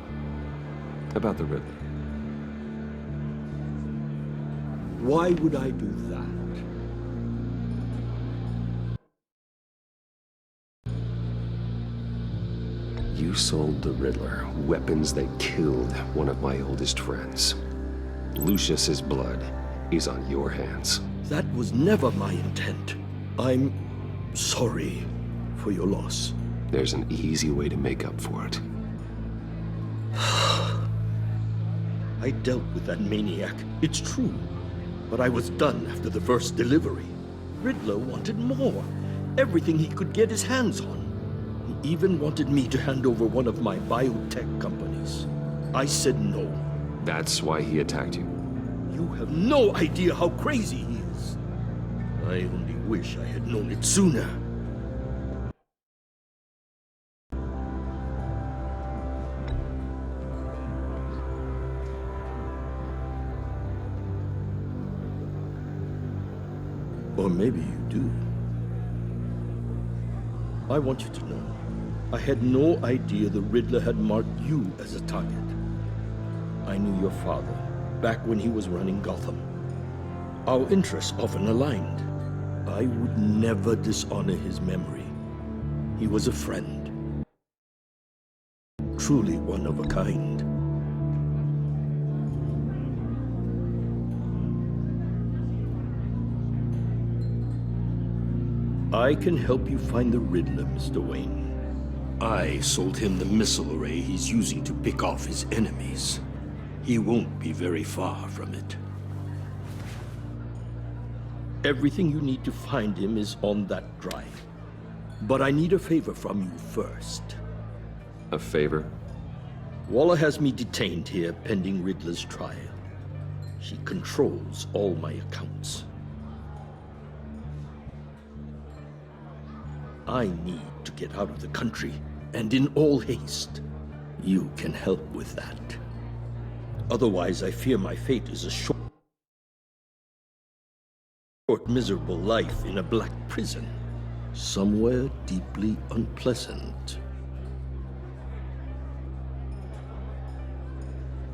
About the Riddler. Why would I do that? You sold the Riddler weapons that killed one of my oldest friends. Lucius's blood is on your hands. That was never my intent. I'm sorry for your loss. There's an easy way to make up for it. I dealt with that maniac, it's true. But I was done after the first delivery. Riddler wanted more. Everything he could get his hands on. He even wanted me to hand over one of my biotech companies. I said no. That's why he attacked you? You have no idea how crazy he is. I only wish I had known it sooner. Or maybe you do. I want you to know, I had no idea the Riddler had marked you as a target. I knew your father, back when he was running Gotham. Our interests often aligned. I would never dishonor his memory. He was a friend. Truly one of a kind. I can help you find the Riddler, Mr. Wayne. I sold him the missile array he's using to pick off his enemies. He won't be very far from it. Everything you need to find him is on that drive. But I need a favor from you first. A favor? Waller has me detained here pending Riddler's trial. She controls all my accounts. I need to get out of the country, and in all haste. You can help with that. Otherwise, I fear my fate is a short, miserable life in a black prison, somewhere deeply unpleasant.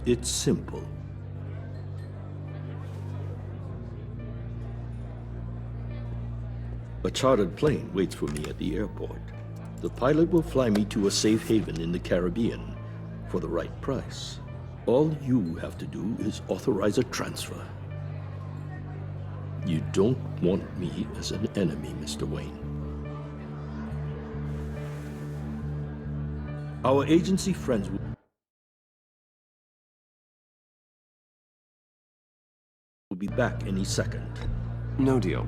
It's simple. A chartered plane waits for me at the airport. The pilot will fly me to a safe haven in the Caribbean for the right price. All you have to do is authorize a transfer. You don't want me as an enemy, Mr. Wayne. Our agency friends will be back any second. No deal.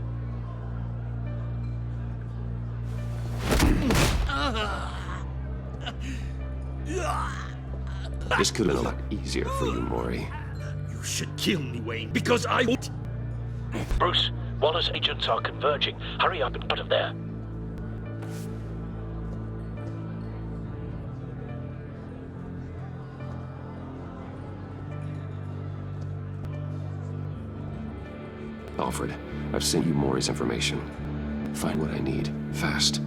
This could have been a lot easier for you, Maury. You should kill me, Wayne, because I won't. Bruce, Waller's agents are converging. Hurry up and get out of there. Alfred, I've sent you Maury's information. Find what I need, fast.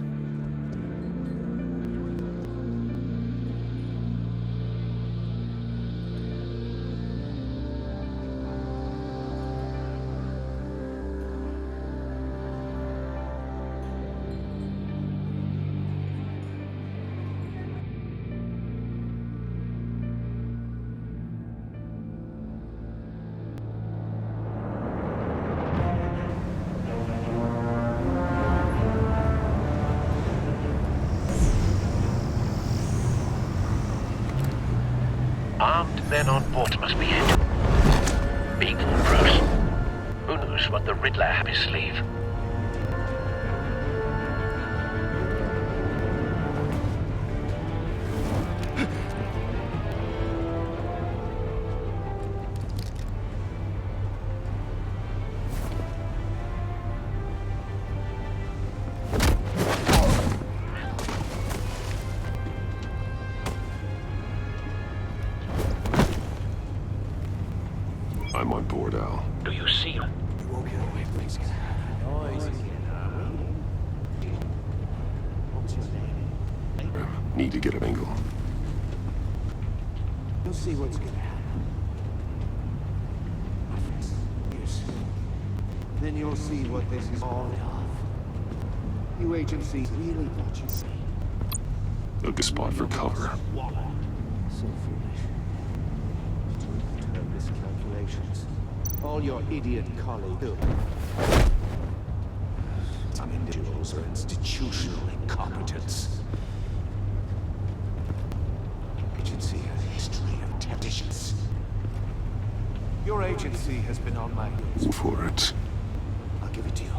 Armed men on board must be it. Big Bruce. Who knows what the Riddler had up his sleeve? I'm on board, Al. Do you see her? You won't get away from these guys. Noise. What's your name? Need to get an angle. You'll see what's gonna happen. Yes. Then you'll see what this is all of. You agencies really what you see. A good spot for cover. So foolish. Miscalculations. All your idiot colleagues do. Some individuals are institutional incompetence. Agency has a history of temptations. Your agency has been on my heels. For it. I'll give it to you.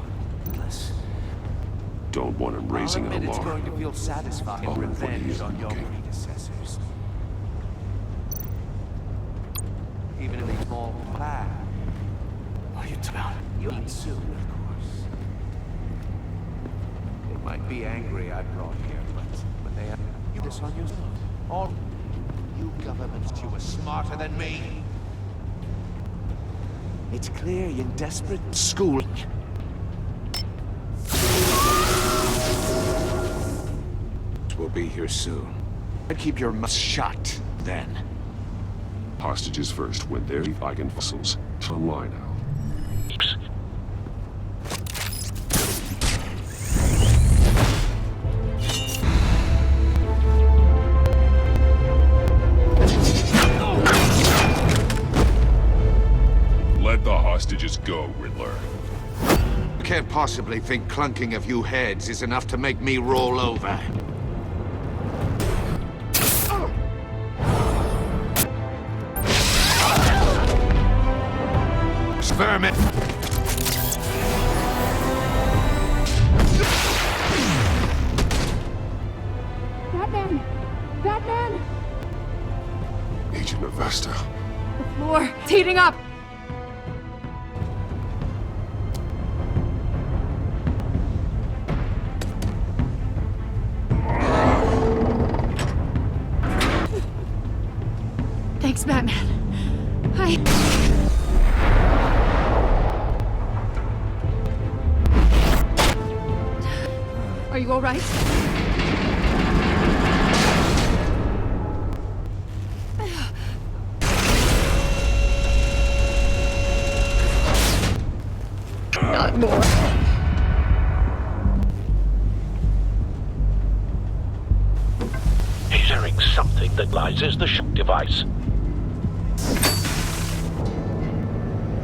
Unless Don't want him raising I'll an admit it's alarm. going to feel satisfying Already revenge on your okay. predecessors. Even in a small plan. What are you talking about? You'll eat soon, of course. They might be angry I brought here, but when they have you this on yourself. All you governments, you were smarter than me. It's clear you're in desperate schooling. We'll be here soon. And keep your mouth shut, then. Hostages first. When they're I can fossils. Online now. possibly think clunking a few heads is enough to make me roll over? Vermin! Batman! Batman! Agent Avesta. The floor, it's heating up! Thanks, Batman. Are you all right? Not more. He's hearing something that lies the shock device.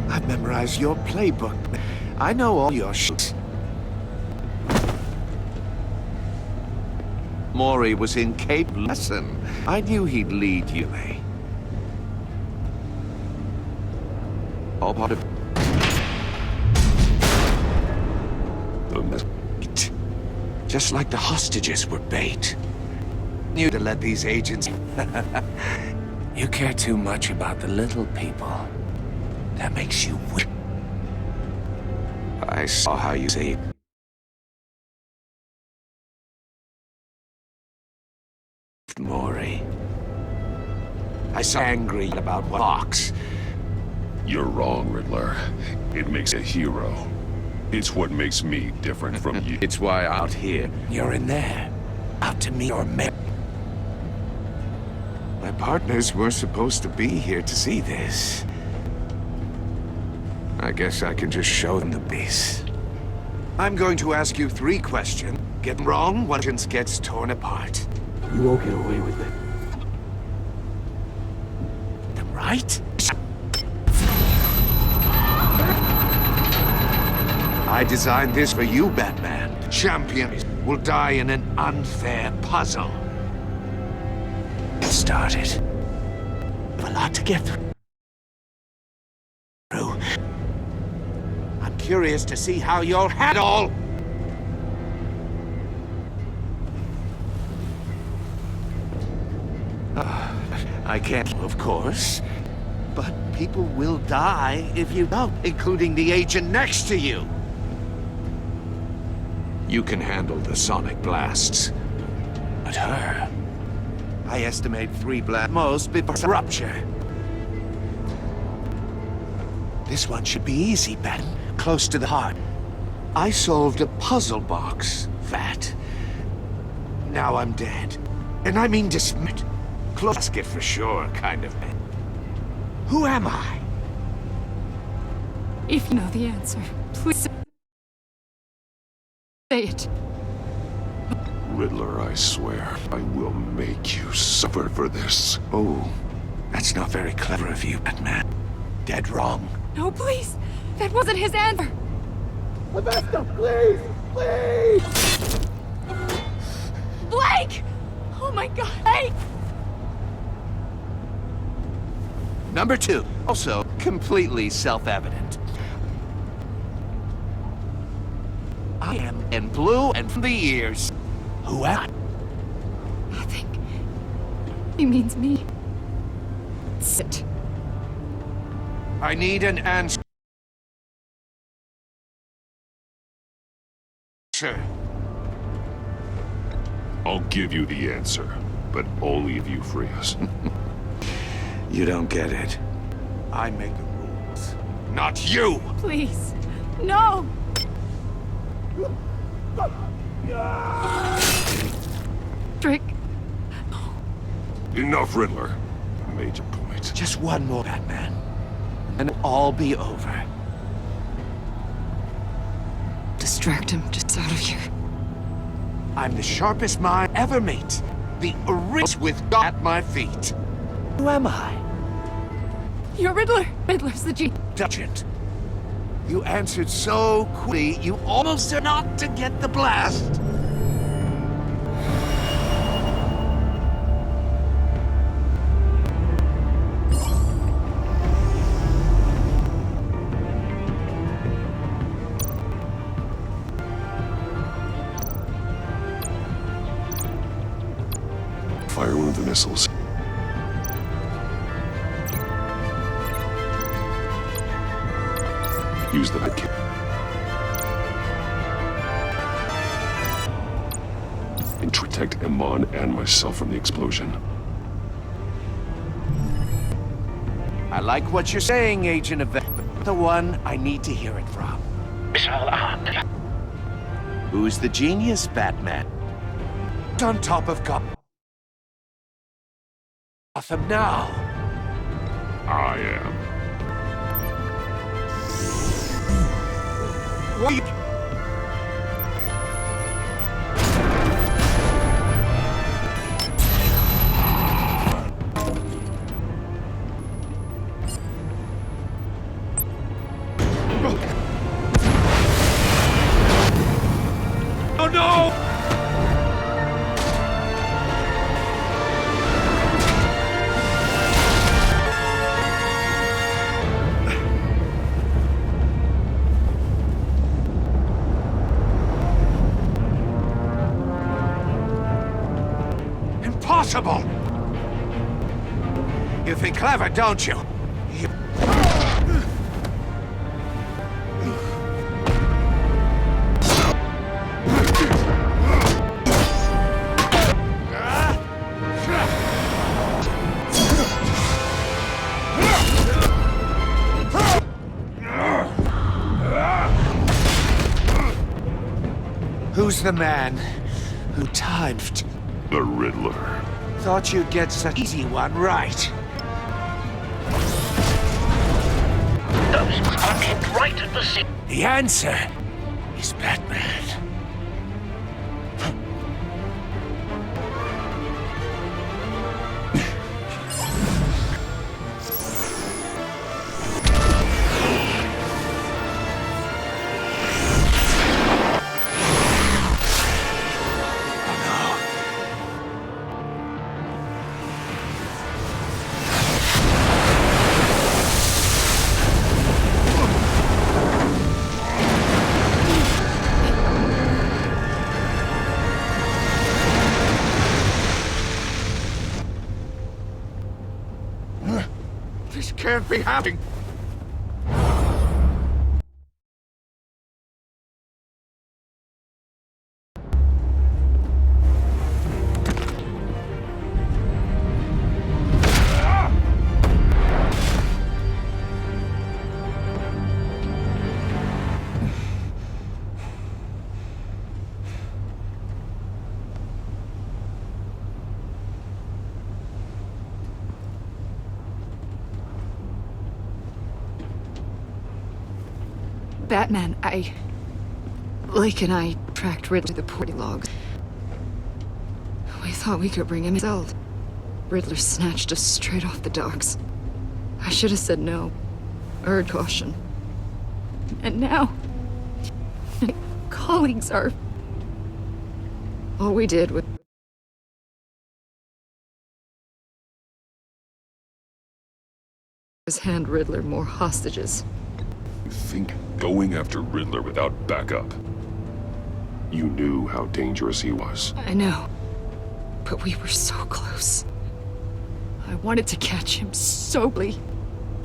I've memorized your playbook. I know all your shoots. Mori was in Cape Lesson. I knew he'd lead you, eh? All part of... Just like the hostages were bait. You to let these agents... You care too much about the little people. That makes you weak. I saw how you saved Mori. I saw angry about Fox. You're wrong, Riddler. It makes a hero. It's what makes me different from you. It's why out here, you're in there. Out to meet your men. My partners were supposed to be here to see this. I guess I can just show them the beast. I'm going to ask you 3 questions. Get them wrong, one gets torn apart. You won't get away with it. Right? I designed this for you, Batman. The champion will die in an unfair puzzle. Get started. A lot to get through. I'm curious to see how you'll handle. I can't, of course. But people will die if you don't, including the agent next to you. You can handle the sonic blasts. But her... I estimate 3 blasts most before rupture. This one should be easy, Bat. Close to the heart. I solved a puzzle box, Vat. Now I'm dead. And I mean dismissed. Close it for sure, kind of man. Who am I? If you know the answer, please say it. Riddler, I swear, I will make you suffer for this. Oh, that's not very clever of you, Batman. Dead wrong. No, please. That wasn't his answer. Avesta, please! Please! Blake! Oh my God, Blake! Number 2, also completely self-evident. I am in blue and from the ears. Who am I? Nothing. He means me. Sit. I need an answer. I'll give you the answer, but only if you free us. You don't get it. I make the rules, not you! Please. No! Trick. Enough, Riddler. You made your point. Just one more, Batman. And it'll all be over. Distract him, just out of here. I'm the sharpest mind ever meet. The original with God at my feet. Who am I? You're Riddler. Riddler's the G. Agent. You answered so quickly, you almost are not to get the blast. Fire one of the missiles. Use the med kit. And protect Iman and myself from the explosion. I like what you're saying, Agent of the one I need to hear it from. Who's the genius, Batman? On top of Gotham now. I am. Wait. Oh no! Impossible! You think clever, don't you? Who's the man who timed? The Riddler. Thought you'd get such an easy one right. Those are kept right at the scene. The answer is Batman. This can't be happening. Batman, Lake and I tracked Riddler to the party logs. We thought we could bring him himself. Riddler snatched us straight off the docks. I should have said no. Urged caution. And now... my colleagues are... All we did was hand Riddler more hostages. You think going after Riddler without backup? You knew how dangerous he was. I know. But we were so close. I wanted to catch him soberly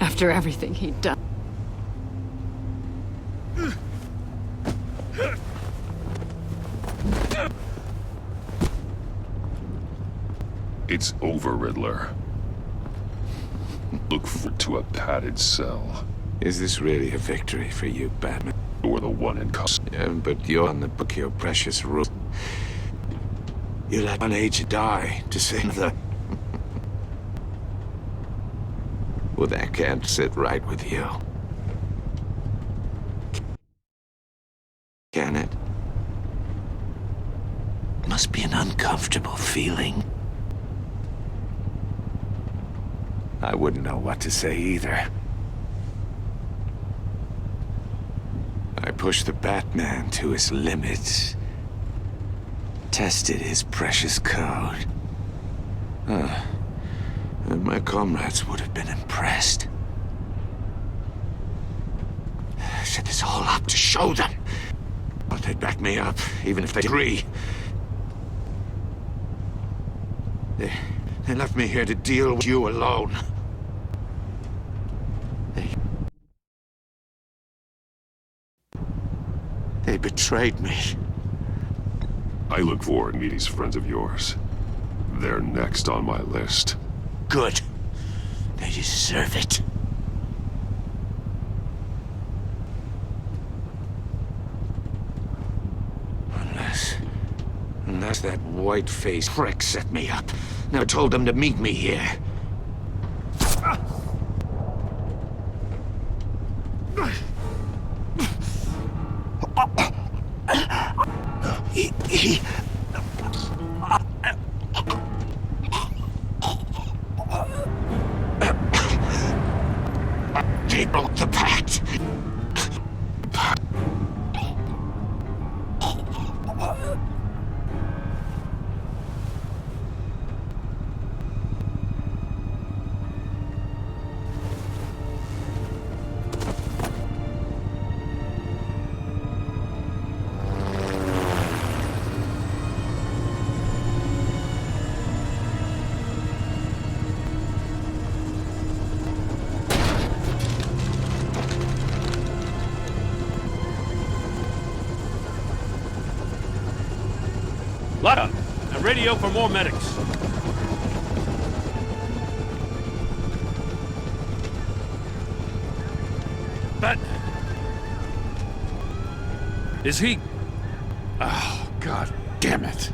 after everything he'd done. It's over, Riddler. Look forward to a padded cell. Is this really a victory for you, Batman? You're the one in custody. Yeah, but you're on the book your precious rule. You let one agent die to save the... Well, that can't sit right with you. Can it? Must be an uncomfortable feeling. I wouldn't know what to say either. pushed the Batman to his limits. Tested his precious code. And my comrades would have been impressed. I set this all up to show them. But they'd back me up, even if they agree. They left me here to deal with you alone. They betrayed me. I look forward to meeting these friends of yours. They're next on my list. Good. They deserve it. Unless that white-faced prick set me up. Never told them to meet me here. They broke the pact. Lotta, a radio for more medics. Batman. Is he... Oh, God damn it.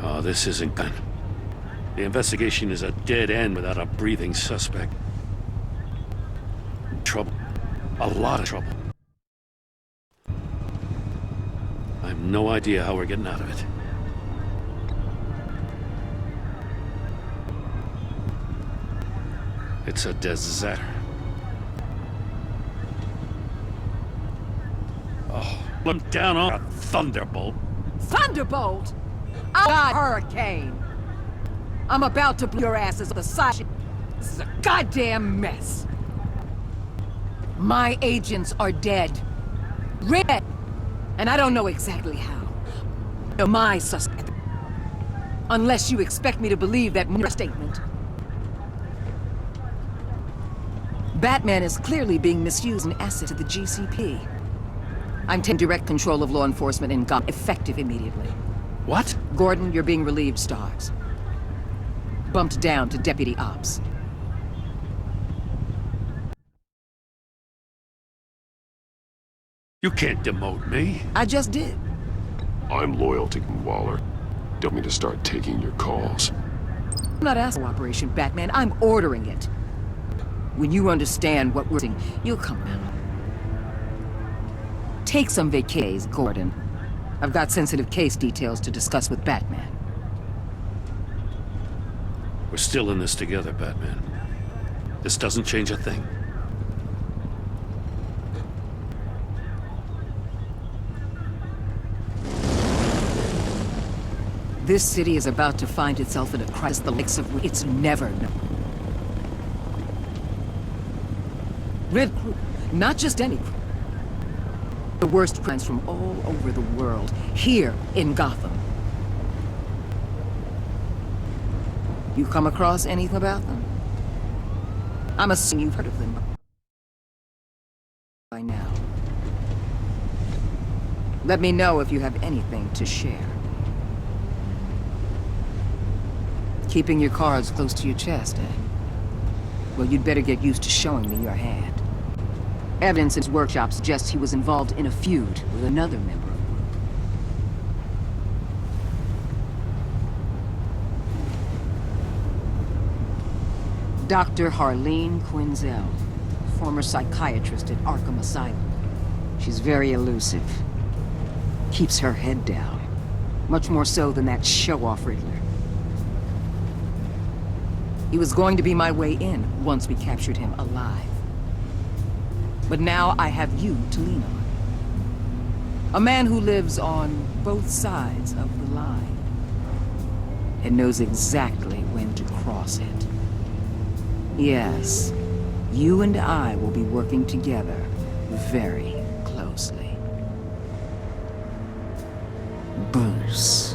Oh, this isn't good. The investigation is a dead end without a breathing suspect. Trouble. A lot of trouble. I have no idea how we're getting out of it. It's a disaster. Oh, I'm down on a thunderbolt. Thunderbolt? Oh, God, hurricane! I'm about to blow your asses on the side. This is a goddamn mess. My agents are dead. Red! And I don't know exactly how. You're my suspect. Unless you expect me to believe that statement. Batman is clearly being misused as an asset to the GCP. I'm taking direct control of law enforcement in Gotham, effective immediately. What? Gordon, you're being relieved, Stars. Bumped down to Deputy Ops. You can't demote me. I just did. I'm loyal to Waller. Don't mean to start taking your calls. I'm not asking for Operation Batman, I'm ordering it. When you understand what we're doing, you'll come out. Take some vacays, Gordon. I've got sensitive case details to discuss with Batman. We're still in this together, Batman. This doesn't change a thing. This city is about to find itself in a crisis the likes of which it's never known. Red Crew, not just any crew. The worst crimes from all over the world, here in Gotham. You come across anything about them? I'm assuming you've heard of them by now. Let me know if you have anything to share. Keeping your cards close to your chest, eh? Well, you'd better get used to showing me your hand. Evidence in his workshop suggests he was involved in a feud with another member of the group. Dr. Harleen Quinzel, former psychiatrist at Arkham Asylum. She's very elusive. Keeps her head down. Much more so than that show-off Riddler. He was going to be my way in once we captured him alive. But now I have you to lean on. A man who lives on both sides of the line and knows exactly when to cross it. Yes, you and I will be working together very closely. Bruce.